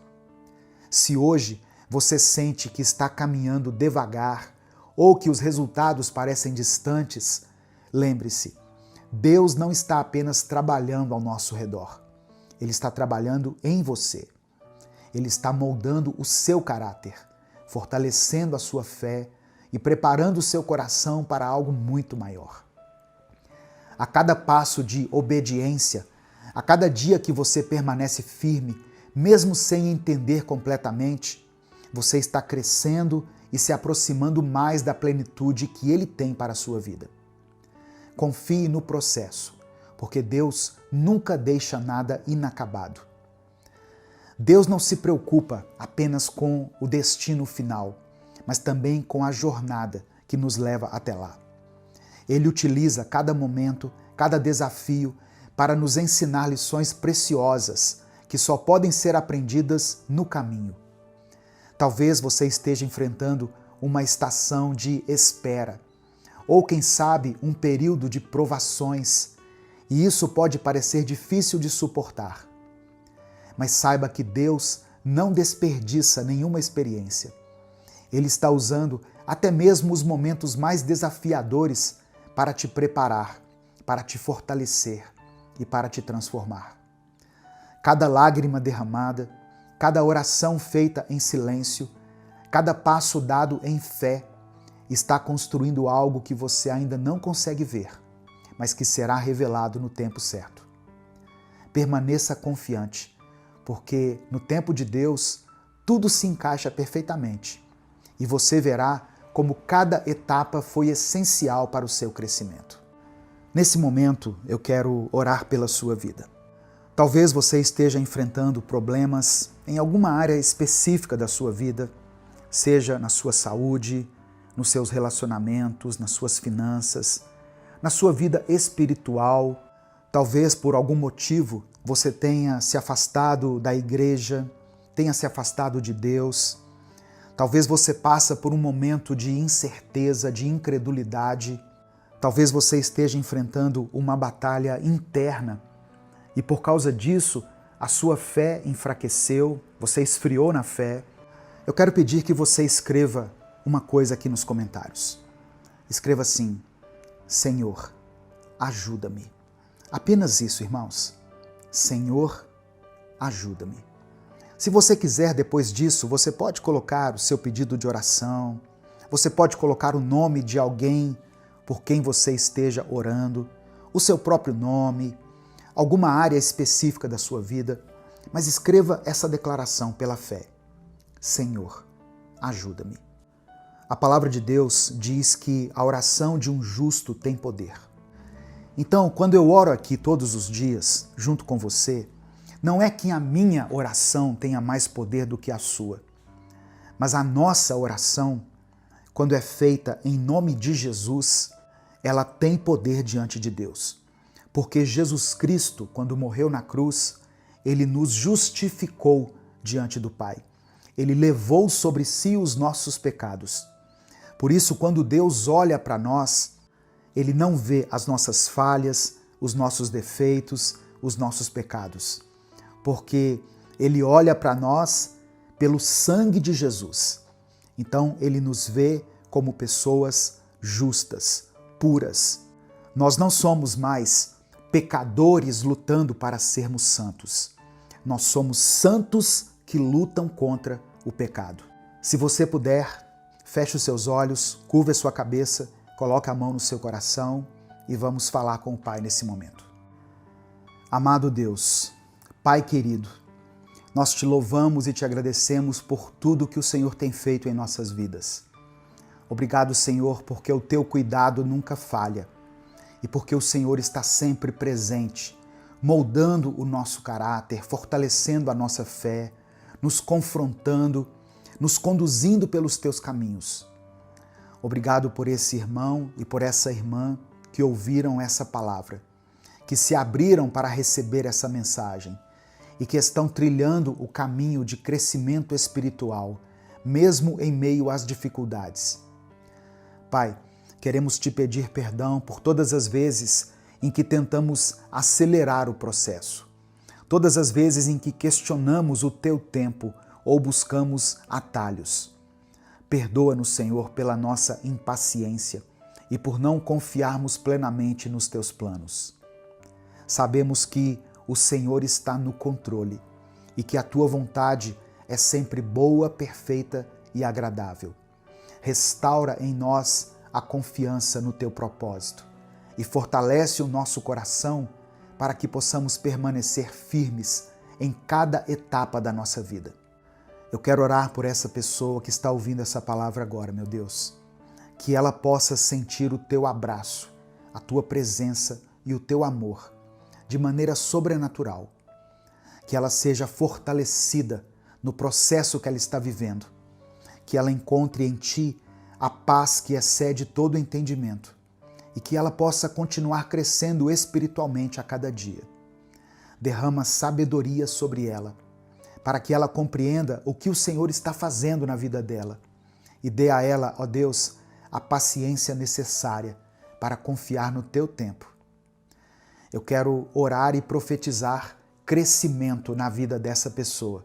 Se hoje você sente que está caminhando devagar ou que os resultados parecem distantes, lembre-se, Deus não está apenas trabalhando ao nosso redor. Ele está trabalhando em você. Ele está moldando o seu caráter, fortalecendo a sua fé e preparando o seu coração para algo muito maior. A cada passo de obediência, a cada dia que você permanece firme, mesmo sem entender completamente, você está crescendo e se aproximando mais da plenitude que Ele tem para a sua vida. Confie no processo, porque Deus nunca deixa nada inacabado. Deus não se preocupa apenas com o destino final, mas também com a jornada que nos leva até lá. Ele utiliza cada momento, cada desafio para nos ensinar lições preciosas que só podem ser aprendidas no caminho. Talvez você esteja enfrentando uma estação de espera, ou quem sabe um período de provações, e isso pode parecer difícil de suportar. Mas saiba que Deus não desperdiça nenhuma experiência. Ele está usando até mesmo os momentos mais desafiadores para te preparar, para te fortalecer e para te transformar. Cada lágrima derramada, cada oração feita em silêncio, cada passo dado em fé, está construindo algo que você ainda não consegue ver, mas que será revelado no tempo certo. permaneça confiante, porque no tempo de Deus tudo se encaixa perfeitamente e você verá como cada etapa foi essencial para o seu crescimento. Nesse momento, eu quero orar pela sua vida. Talvez você esteja enfrentando problemas em alguma área específica da sua vida, seja na sua saúde, nos seus relacionamentos, nas suas finanças, na sua vida espiritual. Talvez por algum motivo você tenha se afastado da igreja, tenha se afastado de Deus. Talvez você passe por um momento de incerteza, de incredulidade. Talvez você esteja enfrentando uma batalha interna e por causa disso a sua fé enfraqueceu, você esfriou na fé. Eu quero pedir que você escreva uma coisa aqui nos comentários. Escreva assim: Senhor, ajuda-me. Apenas isso, irmãos. Senhor, ajuda-me. Se você quiser, depois disso, você pode colocar o seu pedido de oração, você pode colocar o nome de alguém por quem você esteja orando, o seu próprio nome, alguma área específica da sua vida, mas escreva essa declaração pela fé. Senhor, ajuda-me. A palavra de Deus diz que a oração de um justo tem poder. Então, quando eu oro aqui todos os dias, junto com você, não é que a minha oração tenha mais poder do que a sua, mas a nossa oração, quando é feita em nome de Jesus, ela tem poder diante de Deus. Porque Jesus Cristo, quando morreu na cruz, ele nos justificou diante do Pai. Ele levou sobre si os nossos pecados. Por isso, quando Deus olha para nós, ele não vê as nossas falhas, os nossos defeitos, os nossos pecados. Porque ele olha para nós pelo sangue de Jesus. Então, ele nos vê como pessoas justas, puras. Nós não somos mais pecadores lutando para sermos santos. Nós somos santos que lutam contra o pecado. Se você puder, feche os seus olhos, curva a sua cabeça, coloque a mão no seu coração e vamos falar com o Pai nesse momento. Amado Deus, Pai querido, nós te louvamos e te agradecemos por tudo que o Senhor tem feito em nossas vidas. Obrigado, Senhor, porque o teu cuidado nunca falha e porque o Senhor está sempre presente, moldando o nosso caráter, fortalecendo a nossa fé, nos confrontando, nos conduzindo pelos teus caminhos. Obrigado por esse irmão e por essa irmã que ouviram essa palavra, que se abriram para receber essa mensagem e que estão trilhando o caminho de crescimento espiritual, mesmo em meio às dificuldades. Pai, queremos te pedir perdão por todas as vezes em que tentamos acelerar o processo, todas as vezes em que questionamos o teu tempo ou buscamos atalhos. Perdoa-nos, Senhor, pela nossa impaciência e por não confiarmos plenamente nos teus planos. Sabemos que o Senhor está no controle e que a tua vontade é sempre boa, perfeita e agradável. Restaura em nós a confiança no teu propósito e fortalece o nosso coração para que possamos permanecer firmes em cada etapa da nossa vida. Eu quero orar por essa pessoa que está ouvindo essa palavra agora, meu Deus, que ela possa sentir o teu abraço, a tua presença e o teu amor de maneira sobrenatural, que ela seja fortalecida no processo que ela está vivendo, que ela encontre em ti a paz que excede todo entendimento e que ela possa continuar crescendo espiritualmente a cada dia. Derrama sabedoria sobre ela, para que ela compreenda o que o Senhor está fazendo na vida dela e dê a ela, ó Deus, a paciência necessária para confiar no teu tempo. Eu quero orar e profetizar crescimento na vida dessa pessoa,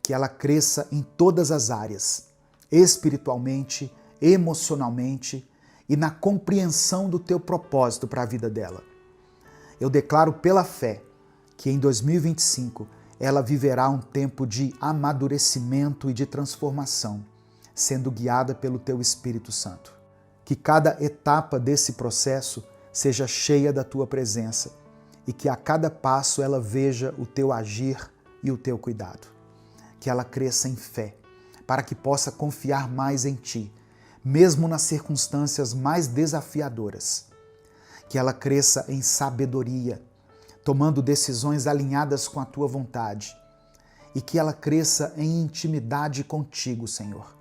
que ela cresça em todas as áreas, espiritualmente, emocionalmente e na compreensão do teu propósito para a vida dela. Eu declaro pela fé que em 2025 ela viverá um tempo de amadurecimento e de transformação, sendo guiada pelo teu Espírito Santo. Que cada etapa desse processo seja cheia da tua presença e que a cada passo ela veja o teu agir e o teu cuidado. Que ela cresça em fé, para que possa confiar mais em ti, mesmo nas circunstâncias mais desafiadoras. Que ela cresça em sabedoria, tomando decisões alinhadas com a tua vontade. E que ela cresça em intimidade contigo, Senhor,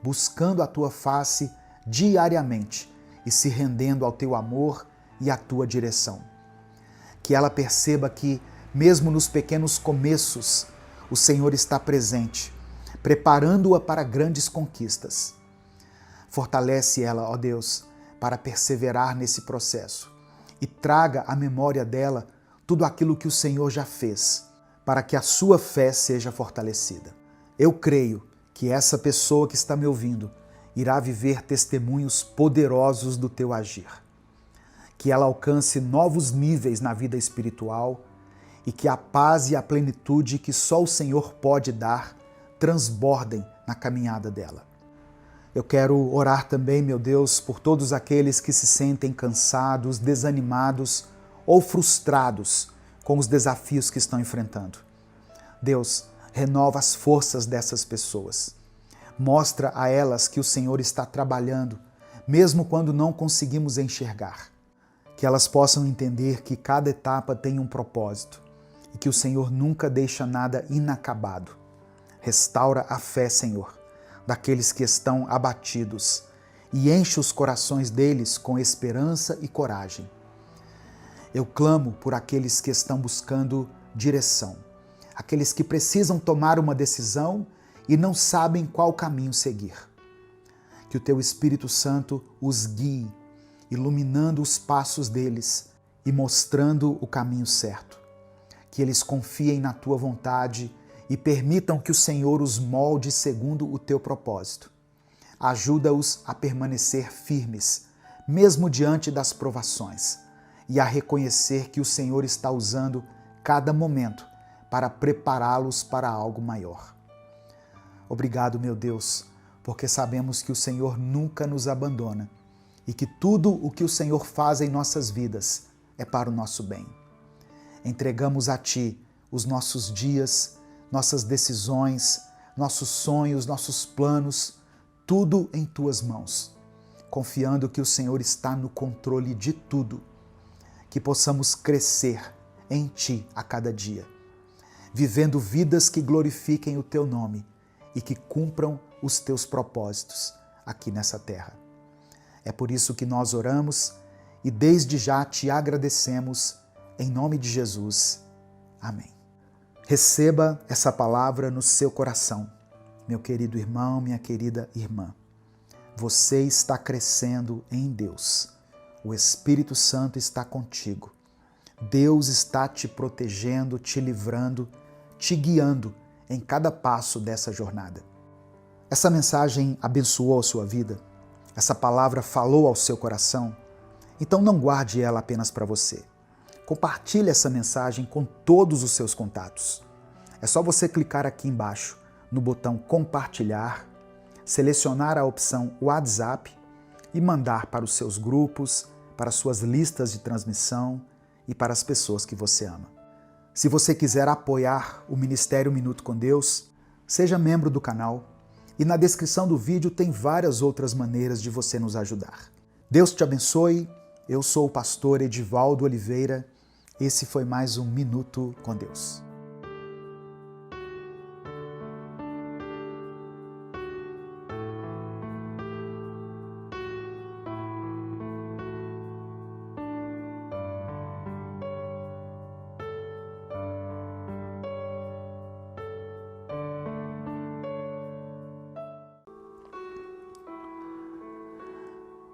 buscando a tua face diariamente e se rendendo ao teu amor e à tua direção. Que ela perceba que, mesmo nos pequenos começos, o Senhor está presente, preparando-a para grandes conquistas. Fortalece ela, ó Deus, para perseverar nesse processo e traga à memória dela tudo aquilo que o Senhor já fez, para que a sua fé seja fortalecida. Eu creio que essa pessoa que está me ouvindo irá viver testemunhos poderosos do teu agir. Que ela alcance novos níveis na vida espiritual e que a paz e a plenitude que só o Senhor pode dar transbordem na caminhada dela. Eu quero orar também, meu Deus, por todos aqueles que se sentem cansados, desanimados ou frustrados com os desafios que estão enfrentando. Deus, renova as forças dessas pessoas. Mostra a elas que o Senhor está trabalhando, mesmo quando não conseguimos enxergar. Que elas possam entender que cada etapa tem um propósito e que o Senhor nunca deixa nada inacabado. Restaura a fé, Senhor, daqueles que estão abatidos e enche os corações deles com esperança e coragem. Eu clamo por aqueles que estão buscando direção, aqueles que precisam tomar uma decisão e não sabem qual caminho seguir. Que o teu Espírito Santo os guie, iluminando os passos deles e mostrando o caminho certo. Que eles confiem na tua vontade e permitam que o Senhor os molde segundo o teu propósito. Ajuda-os a permanecer firmes, mesmo diante das provações, e a reconhecer que o Senhor está usando cada momento para prepará-los para algo maior. Obrigado, meu Deus, porque sabemos que o Senhor nunca nos abandona e que tudo o que o Senhor faz em nossas vidas é para o nosso bem. Entregamos a Ti os nossos dias, nossas decisões, nossos sonhos, nossos planos, tudo em Tuas mãos, confiando que o Senhor está no controle de tudo, que possamos crescer em Ti a cada dia, vivendo vidas que glorifiquem o Teu nome e que cumpram os Teus propósitos aqui nessa terra. É por isso que nós oramos e desde já Te agradecemos, em nome de Jesus. Amém. Receba essa palavra no seu coração, meu querido irmão, minha querida irmã. Você está crescendo em Deus. O Espírito Santo está contigo. Deus está te protegendo, te livrando, te guiando em cada passo dessa jornada. Essa mensagem abençoou a sua vida? Essa palavra falou ao seu coração? Então não guarde ela apenas para você. Compartilhe essa mensagem com todos os seus contatos. É só você clicar aqui embaixo no botão compartilhar, selecionar a opção WhatsApp e mandar para os seus grupos, para as suas listas de transmissão e para as pessoas que você ama. Se você quiser apoiar o Ministério Minuto com Deus, seja membro do canal e na descrição do vídeo tem várias outras maneiras de você nos ajudar. Deus te abençoe. Eu sou o pastor Edivaldo Oliveira. Esse foi mais um Minuto com Deus.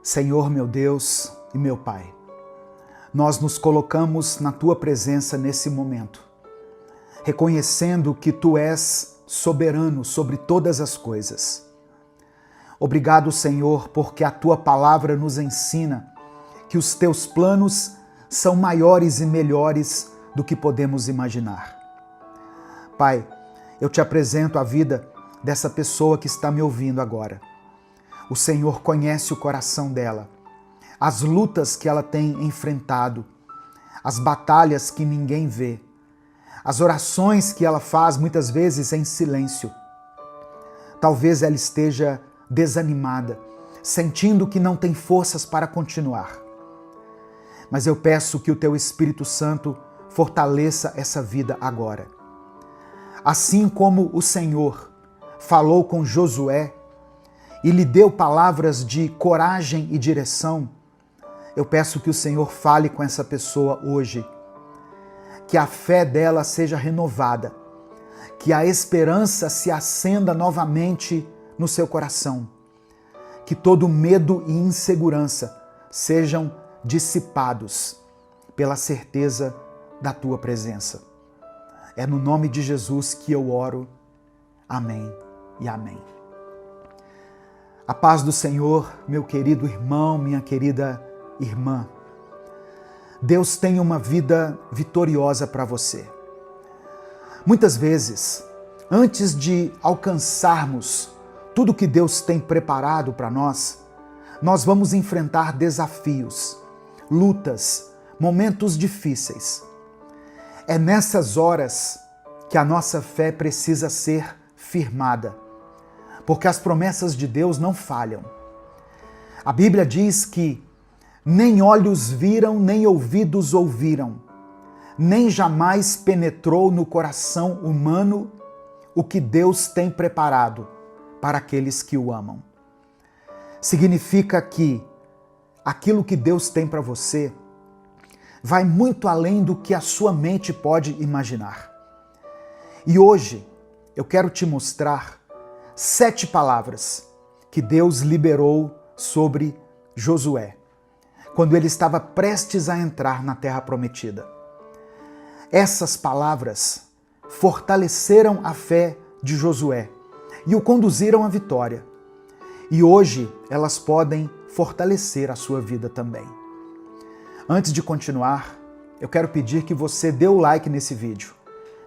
Senhor, meu Deus e meu Pai, nós nos colocamos na Tua presença nesse momento, reconhecendo que Tu és soberano sobre todas as coisas. Obrigado, Senhor, porque a Tua palavra nos ensina que os Teus planos são maiores e melhores do que podemos imaginar. Pai, eu Te apresento a vida dessa pessoa que está me ouvindo agora. O Senhor conhece o coração dela, as lutas que ela tem enfrentado, as batalhas que ninguém vê, as orações que ela faz muitas vezes em silêncio. Talvez ela esteja desanimada, sentindo que não tem forças para continuar. Mas eu peço que o teu Espírito Santo fortaleça essa vida agora. Assim como o Senhor falou com Josué e lhe deu palavras de coragem e direção, eu peço que o Senhor fale com essa pessoa hoje, que a fé dela seja renovada, que a esperança se acenda novamente no seu coração, que todo medo e insegurança sejam dissipados pela certeza da tua presença. É no nome de Jesus que eu oro. Amém e amém. A paz do Senhor, meu querido irmão, minha querida irmã. Deus tem uma vida vitoriosa para você. Muitas vezes, antes de alcançarmos tudo que Deus tem preparado para nós, nós vamos enfrentar desafios, lutas, momentos difíceis. É nessas horas que a nossa fé precisa ser firmada, porque as promessas de Deus não falham. A Bíblia diz que nem olhos viram, nem ouvidos ouviram, nem jamais penetrou no coração humano o que Deus tem preparado para aqueles que o amam. Significa que aquilo que Deus tem para você vai muito além do que a sua mente pode imaginar. E hoje eu quero te mostrar 7 palavras que Deus liberou sobre Josué, quando ele estava prestes a entrar na Terra Prometida. Essas palavras fortaleceram a fé de Josué e o conduziram à vitória. E hoje elas podem fortalecer a sua vida também. Antes de continuar, eu quero pedir que você dê o like nesse vídeo.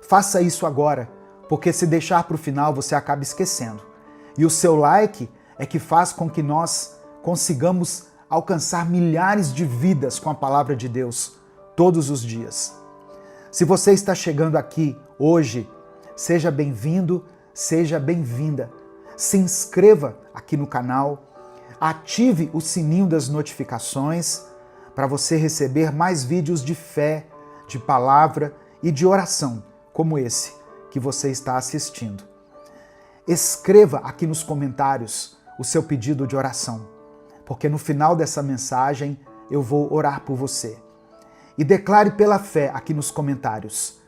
Faça isso agora, porque se deixar para o final você acaba esquecendo. E o seu like é que faz com que nós consigamos alcançar milhares de vidas com a palavra de Deus todos os dias. Se você está chegando aqui hoje, seja bem-vindo, seja bem-vinda. Se inscreva aqui no canal, ative o sininho das notificações para você receber mais vídeos de fé, de palavra e de oração, como esse que você está assistindo. Escreva aqui nos comentários o seu pedido de oração, porque no final dessa mensagem eu vou orar por você. E declare pela fé aqui nos comentários: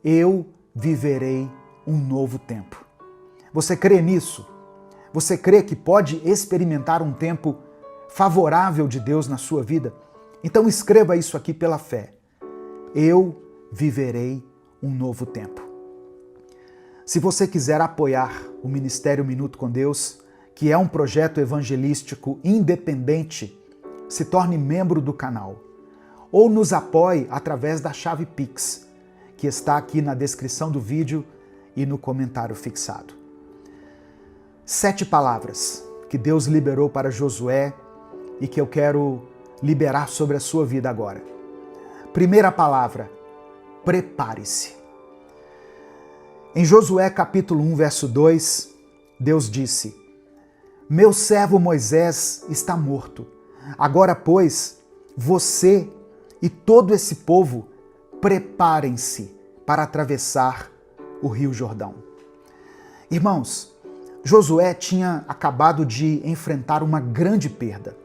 eu viverei um novo tempo. Você crê nisso? Você crê que pode experimentar um tempo favorável de Deus na sua vida? Então escreva isso aqui pela fé. Eu viverei um novo tempo. Se você quiser apoiar o Ministério Minuto com Deus, que é um projeto evangelístico independente, se torne membro do canal. Ou nos apoie através da chave Pix, que está aqui na descrição do vídeo e no comentário fixado. 7 palavras que Deus liberou para Josué e que eu quero liberar sobre a sua vida agora. Primeira palavra: prepare-se. Em Josué capítulo 1, verso 2, Deus disse: meu servo Moisés está morto. Agora, pois, você e todo esse povo preparem-se para atravessar o Rio Jordão. Irmãos, Josué tinha acabado de enfrentar uma grande perda.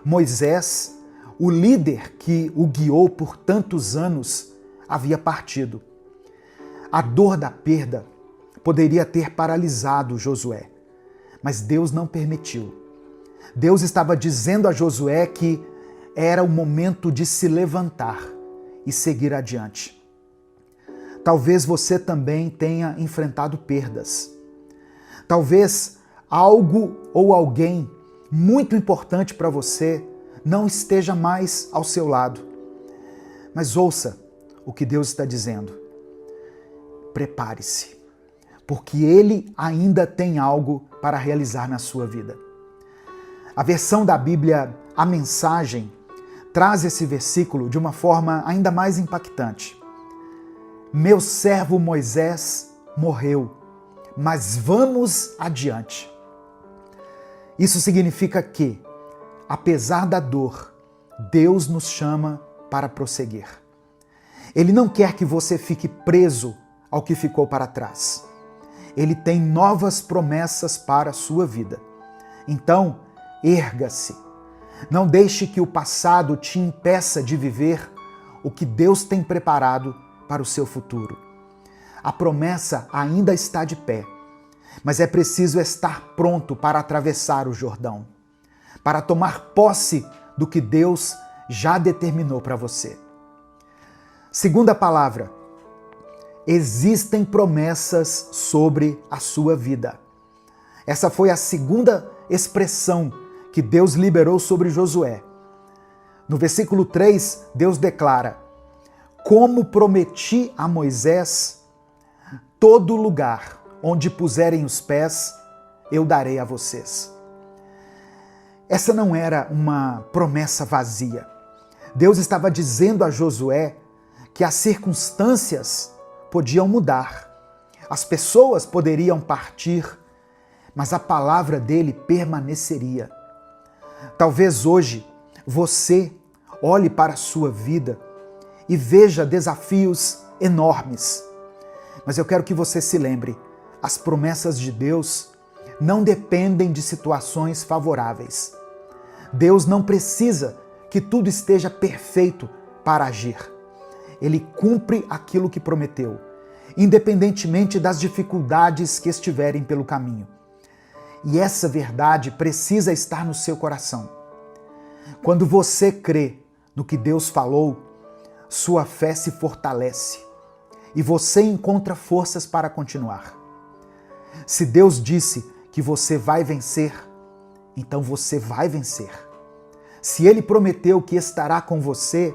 Moisés, o líder que o guiou por tantos anos, havia partido. A dor da perda poderia ter paralisado Josué, mas Deus não permitiu. Deus estava dizendo a Josué que era o momento de se levantar e seguir adiante. Talvez você também tenha enfrentado perdas. Talvez algo ou alguém muito importante para você não esteja mais ao seu lado. Mas ouça o que Deus está dizendo. Prepare-se, porque Ele ainda tem algo para realizar na sua vida. A versão da Bíblia, A Mensagem, traz esse versículo de uma forma ainda mais impactante. Meu servo Moisés morreu, mas vamos adiante. Isso significa que, apesar da dor, Deus nos chama para prosseguir. Ele não quer que você fique preso ao que ficou para trás. Ele tem novas promessas para a sua vida. Então, erga-se. Não deixe que o passado te impeça de viver o que Deus tem preparado para o seu futuro. A promessa ainda está de pé, mas é preciso estar pronto para atravessar o Jordão, para tomar posse do que Deus já determinou para você. Segunda palavra, existem promessas sobre a sua vida. Essa foi a segunda expressão que Deus liberou sobre Josué. No versículo 3, Deus declara: como prometi a Moisés, todo lugar onde puserem os pés, eu darei a vocês. Essa não era uma promessa vazia. Deus estava dizendo a Josué que as circunstâncias podiam mudar, as pessoas poderiam partir, mas a palavra dele permaneceria. Talvez hoje você olhe para a sua vida e veja desafios enormes, mas eu quero que você se lembre, as promessas de Deus não dependem de situações favoráveis. Deus não precisa que tudo esteja perfeito para agir. Ele cumpre aquilo que prometeu, independentemente das dificuldades que estiverem pelo caminho. E essa verdade precisa estar no seu coração. Quando você crê no que Deus falou, sua fé se fortalece e você encontra forças para continuar. Se Deus disse que você vai vencer, então você vai vencer. Se Ele prometeu que estará com você,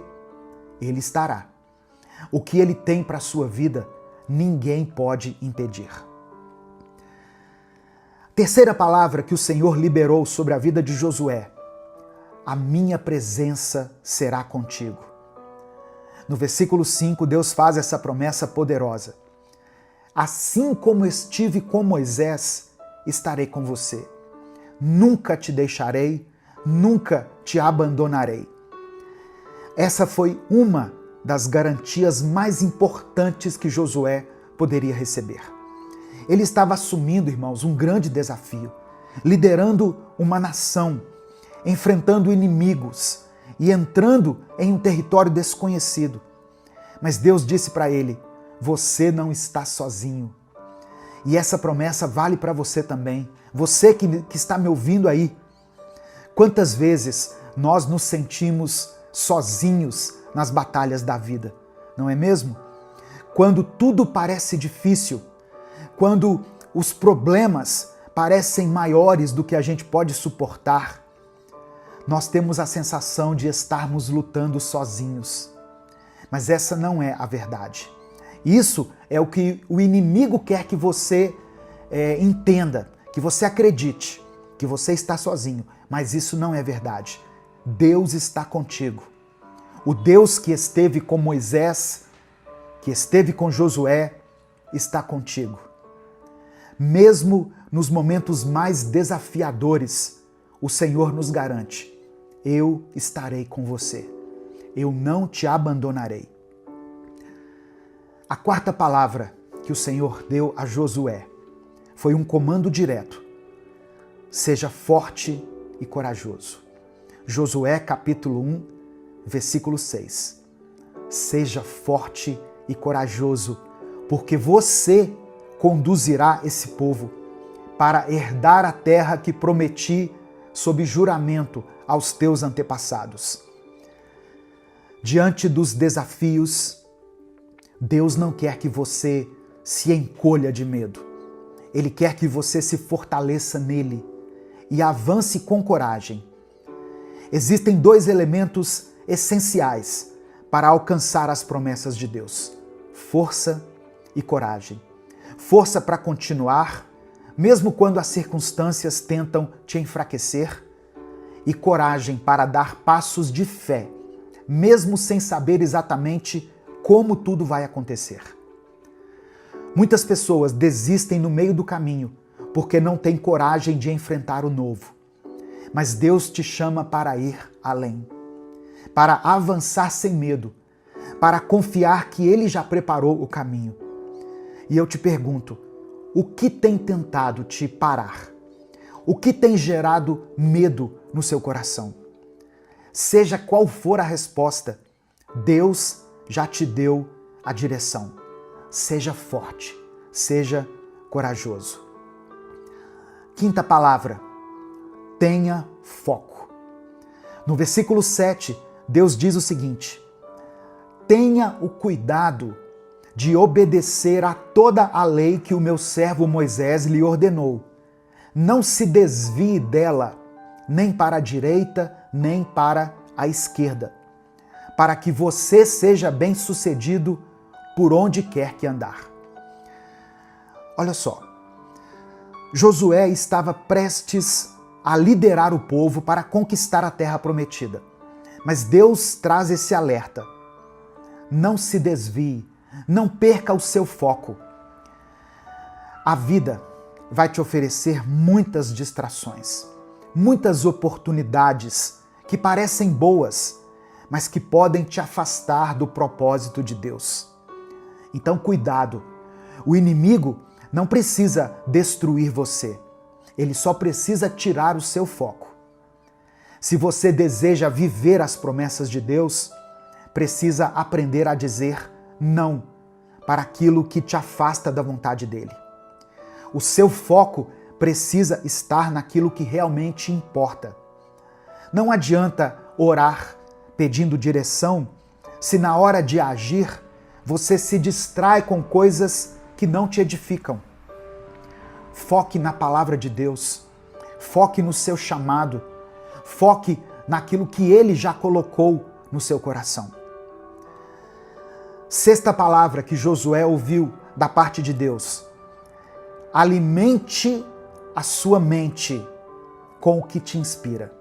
Ele estará. O que Ele tem para a sua vida, ninguém pode impedir. Terceira palavra que o Senhor liberou sobre a vida de Josué: a minha presença será contigo. No versículo 5, Deus faz essa promessa poderosa. Assim como estive com Moisés, estarei com você. Nunca te deixarei, nunca te abandonarei. Essa foi uma das garantias mais importantes que Josué poderia receber. Ele estava assumindo, irmãos, um grande desafio, liderando uma nação, enfrentando inimigos e entrando em um território desconhecido. Mas Deus disse para ele: você não está sozinho. E essa promessa vale para você também. Você que está me ouvindo aí. Quantas vezes nós nos sentimos sozinhos nas batalhas da vida, não é mesmo? Quando tudo parece difícil, quando os problemas parecem maiores do que a gente pode suportar, nós temos a sensação de estarmos lutando sozinhos. Mas essa não é a verdade. Isso é o que o inimigo quer que você entenda, que você acredite, que você está sozinho. Mas isso não é verdade. Deus está contigo. O Deus que esteve com Moisés, que esteve com Josué, está contigo. Mesmo nos momentos mais desafiadores, o Senhor nos garante: eu estarei com você. Eu não te abandonarei. A quarta palavra que o Senhor deu a Josué foi um comando direto: seja forte e corajoso. Josué capítulo 1, versículo 6. Seja forte e corajoso, porque você conduzirá esse povo para herdar a terra que prometi sob juramento aos teus antepassados. Diante dos desafios, Deus não quer que você se encolha de medo. Ele quer que você se fortaleça nele e avance com coragem. Existem dois elementos essenciais para alcançar as promessas de Deus: força e coragem. Força para continuar, mesmo quando as circunstâncias tentam te enfraquecer, e coragem para dar passos de fé mesmo sem saber exatamente como tudo vai acontecer. Muitas pessoas desistem no meio do caminho porque não têm coragem de enfrentar o novo. Mas Deus te chama para ir além, para avançar sem medo, para confiar que Ele já preparou o caminho. E eu te pergunto, o que tem tentado te parar? O que tem gerado medo no seu coração? Seja qual for a resposta, Deus já te deu a direção. Seja forte, seja corajoso. Quinta palavra, tenha foco. No versículo 7, Deus diz o seguinte: tenha o cuidado de obedecer a toda a lei que o meu servo Moisés lhe ordenou. Não se desvie dela, nem para a direita, nem para a esquerda, para que você seja bem-sucedido por onde quer que andar. Olha só, Josué estava prestes a liderar o povo para conquistar a terra prometida. Mas Deus traz esse alerta. Não se desvie, não perca o seu foco. A vida vai te oferecer muitas distrações, muitas oportunidades que parecem boas, mas que podem te afastar do propósito de Deus. Então, cuidado. O inimigo não precisa destruir você. Ele só precisa tirar o seu foco. Se você deseja viver as promessas de Deus, precisa aprender a dizer não para aquilo que te afasta da vontade dele. O seu foco precisa estar naquilo que realmente importa. Não adianta orar pedindo direção se na hora de agir você se distrai com coisas que não te edificam. Foque na palavra de Deus, foque no seu chamado, foque naquilo que Ele já colocou no seu coração. Sexta palavra que Josué ouviu da parte de Deus: alimente a sua mente com o que te inspira.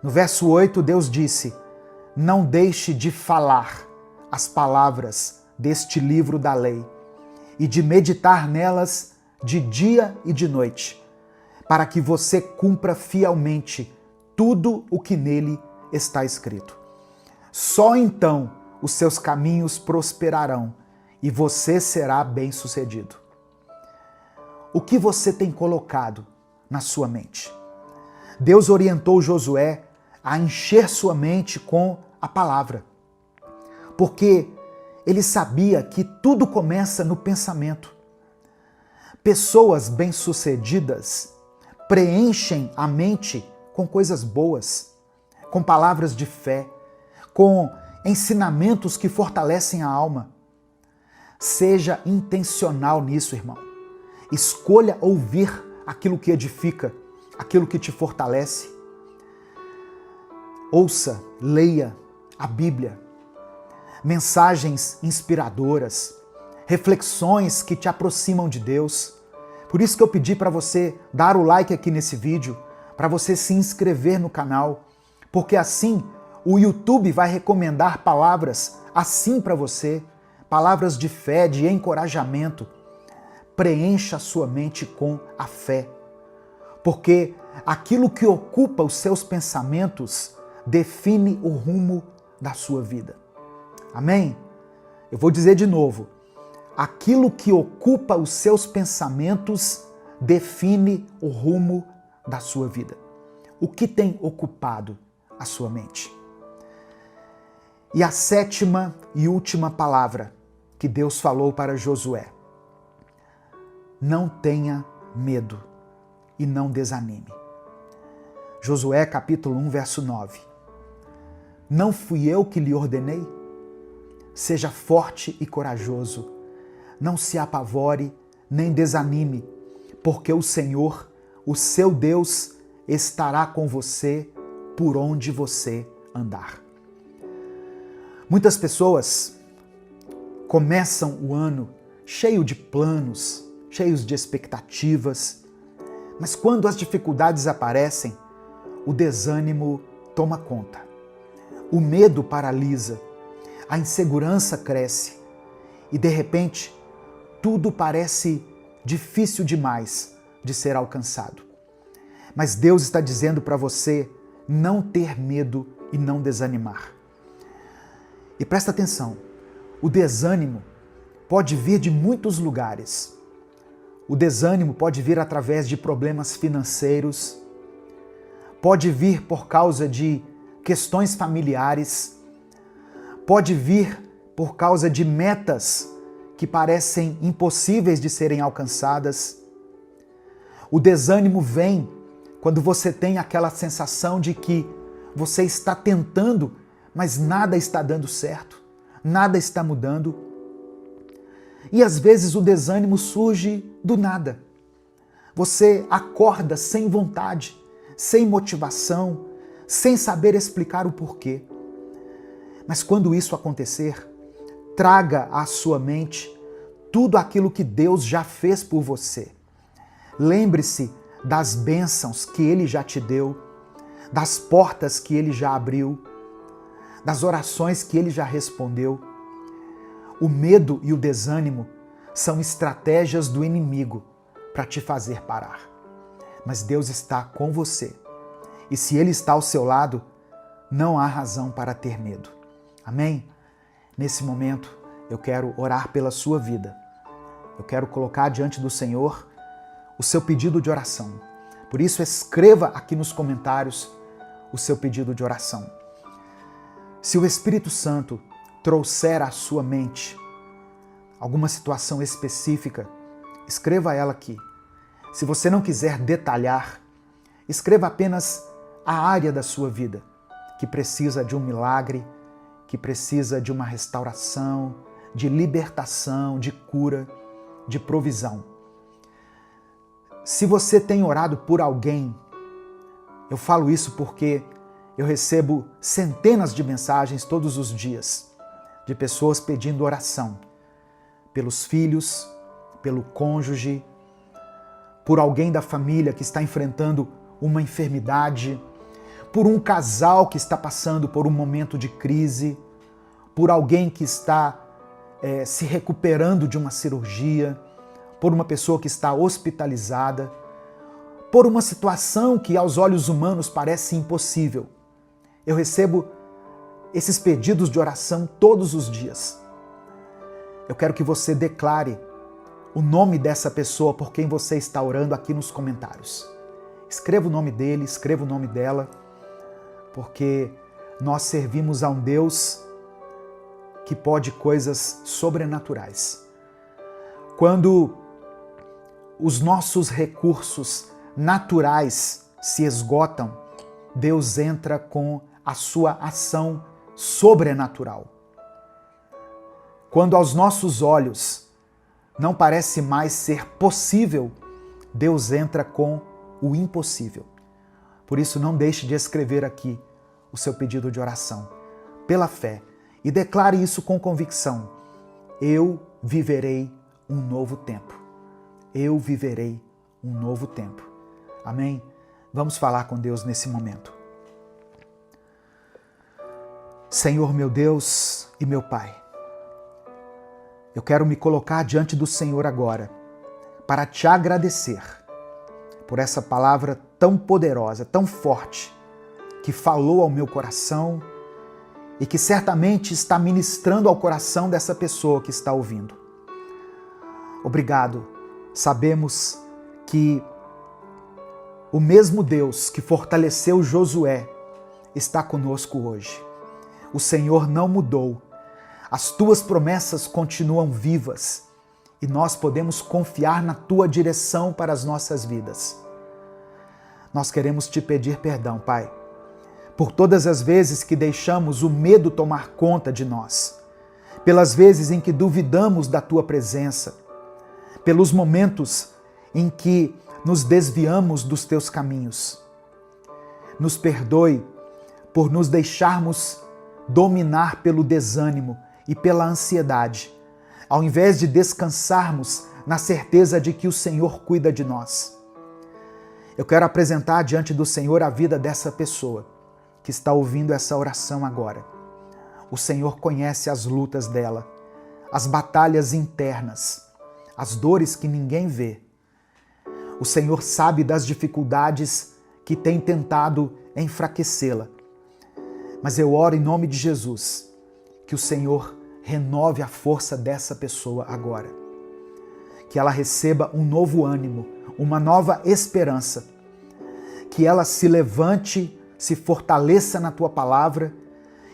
No verso 8, Deus disse: não deixe de falar as palavras deste livro da lei e de meditar nelas de dia e de noite, para que você cumpra fielmente tudo o que nele está escrito. Só então os seus caminhos prosperarão e você será bem-sucedido. O que você tem colocado na sua mente? Deus orientou Josué a encher sua mente com a palavra, porque ele sabia que tudo começa no pensamento. Pessoas bem-sucedidas preenchem a mente com coisas boas, com palavras de fé, com ensinamentos que fortalecem a alma. Seja intencional nisso, irmão. Escolha ouvir aquilo que edifica, aquilo que te fortalece. Ouça, leia a Bíblia, mensagens inspiradoras, reflexões que te aproximam de Deus. Por isso que eu pedi para você dar o like aqui nesse vídeo, para você se inscrever no canal, porque assim o YouTube vai recomendar palavras assim para você, palavras de fé, de encorajamento. Preencha a sua mente com a fé, porque aquilo que ocupa os seus pensamentos define o rumo da sua vida. Amém? Eu vou dizer de novo. Aquilo que ocupa os seus pensamentos define o rumo da sua vida. O que tem ocupado a sua mente? E a sétima e última palavra que Deus falou para Josué: não tenha medo e não desanime. Josué capítulo 1, verso 9. Não fui eu que lhe ordenei? Seja forte e corajoso. Não se apavore nem desanime, porque o Senhor, o seu Deus, estará com você por onde você andar. Muitas pessoas começam o ano cheio de planos, cheios de expectativas, mas quando as dificuldades aparecem, o desânimo toma conta. o medo paralisa, a insegurança cresce e, de repente, tudo parece difícil demais de ser alcançado. Mas Deus está dizendo para você não ter medo e não desanimar. E presta atenção, o desânimo pode vir de muitos lugares. O desânimo pode vir através de problemas financeiros, pode vir por causa de questões familiares, pode vir por causa de metas que parecem impossíveis de serem alcançadas. O desânimo vem quando você tem aquela sensação de que você está tentando, mas nada está dando certo, nada está mudando. E às vezes o desânimo surge do nada. Você acorda sem vontade, sem motivação, sem saber explicar o porquê. Mas quando isso acontecer, traga à sua mente tudo aquilo que Deus já fez por você. Lembre-se das bênçãos que Ele já te deu, das portas que Ele já abriu, das orações que Ele já respondeu. O medo e o desânimo são estratégias do inimigo para te fazer parar. Mas Deus está com você. E se Ele está ao seu lado, não há razão para ter medo. Amém? Nesse momento, eu quero orar pela sua vida. Eu quero colocar diante do Senhor o seu pedido de oração. Por isso, escreva aqui nos comentários o seu pedido de oração. Se o Espírito Santo trouxer à sua mente alguma situação específica, escreva ela aqui. Se você não quiser detalhar, escreva apenas a área da sua vida que precisa de um milagre, que precisa de uma restauração, de libertação, de cura, de provisão. Se você tem orado por alguém, eu falo isso porque eu recebo centenas de mensagens todos os dias de pessoas pedindo oração pelos filhos, pelo cônjuge, por alguém da família que está enfrentando uma enfermidade, por um casal que está passando por um momento de crise, por alguém que está se recuperando de uma cirurgia, por uma pessoa que está hospitalizada, por uma situação que aos olhos humanos parece impossível. Eu recebo esses pedidos de oração todos os dias. Eu quero que você declare o nome dessa pessoa por quem você está orando aqui nos comentários. Escreva o nome dele, escreva o nome dela, porque nós servimos a um Deus que pode coisas sobrenaturais. Quando os nossos recursos naturais se esgotam, Deus entra com a sua ação sobrenatural. Quando aos nossos olhos não parece mais ser possível, Deus entra com o impossível. Por isso, não deixe de escrever aqui o seu pedido de oração, pela fé, e declare isso com convicção. Eu viverei um novo tempo. Eu viverei um novo tempo. Amém? Vamos falar com Deus nesse momento. Senhor meu Deus e meu Pai, eu quero me colocar diante do Senhor agora para te agradecer por essa palavra tão poderosa, tão forte, que falou ao meu coração e que certamente está ministrando ao coração dessa pessoa que está ouvindo. Obrigado. Sabemos que o mesmo Deus que fortaleceu Josué está conosco hoje. O Senhor não mudou. As tuas promessas continuam vivas e nós podemos confiar na tua direção para as nossas vidas. Nós queremos te pedir perdão, Pai, por todas as vezes que deixamos o medo tomar conta de nós, pelas vezes em que duvidamos da tua presença, pelos momentos em que nos desviamos dos teus caminhos. Nos perdoe por nos deixarmos dominar pelo desânimo e pela ansiedade, ao invés de descansarmos na certeza de que o Senhor cuida de nós. Eu quero apresentar diante do Senhor a vida dessa pessoa que está ouvindo essa oração agora. O Senhor conhece as lutas dela, as batalhas internas, as dores que ninguém vê. O Senhor sabe das dificuldades que tem tentado enfraquecê-la. Mas eu oro em nome de Jesus, que o Senhor renove a força dessa pessoa agora. Que ela receba um novo ânimo, uma nova esperança. Que ela se levante, se fortaleça na tua palavra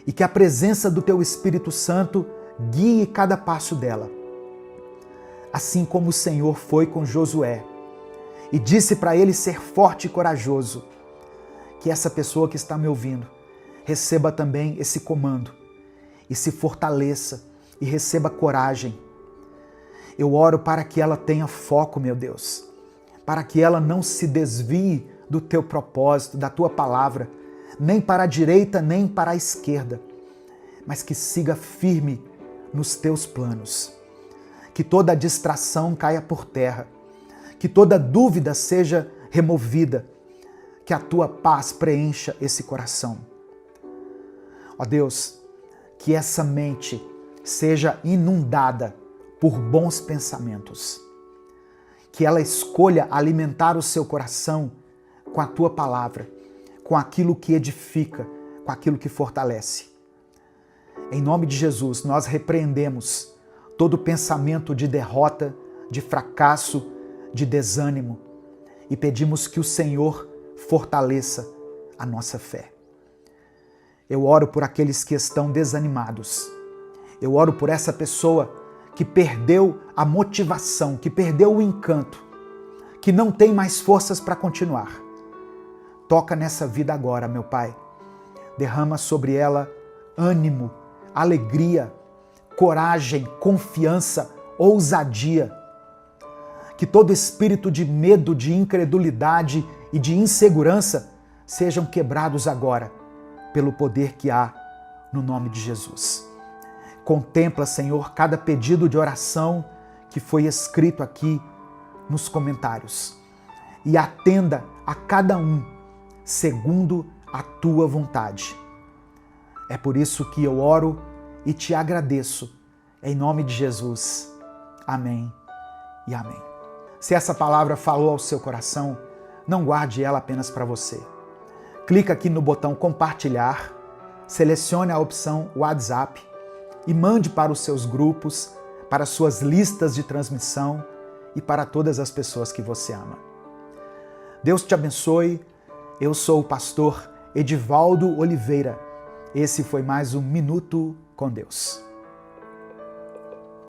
e que a presença do teu Espírito Santo guie cada passo dela. Assim como o Senhor foi com Josué e disse para ele ser forte e corajoso, que essa pessoa que está me ouvindo receba também esse comando e se fortaleça e receba coragem. Eu oro para que ela tenha foco, meu Deus, para que ela não se desvie do teu propósito, da tua palavra, nem para a direita, nem para a esquerda, mas que siga firme nos teus planos. Que toda distração caia por terra, que toda dúvida seja removida, que a tua paz preencha esse coração. Ó Deus, que essa mente seja inundada por bons pensamentos, que ela escolha alimentar o seu coração com a tua palavra, com aquilo que edifica, com aquilo que fortalece. Em nome de Jesus, nós repreendemos todo pensamento de derrota, de fracasso, de desânimo e pedimos que o Senhor fortaleça a nossa fé. Eu oro por aqueles que estão desanimados. Eu oro por essa pessoa que perdeu a motivação, que perdeu o encanto, que não tem mais forças para continuar. Toca nessa vida agora, meu Pai. Derrama sobre ela ânimo, alegria, coragem, confiança, ousadia. Que todo espírito de medo, de incredulidade e de insegurança sejam quebrados agora, pelo poder que há no nome de Jesus. Contempla, Senhor, cada pedido de oração que foi escrito aqui nos comentários e atenda a cada um segundo a tua vontade. É por isso que eu oro e te agradeço, em nome de Jesus. Amém e amém. Se essa palavra falou ao seu coração, não guarde ela apenas para você. Clica aqui no botão compartilhar, selecione a opção WhatsApp e mande para os seus grupos, para suas listas de transmissão e para todas as pessoas que você ama. Deus te abençoe. Eu sou o pastor Edivaldo Oliveira. Esse foi mais um Minuto com Deus.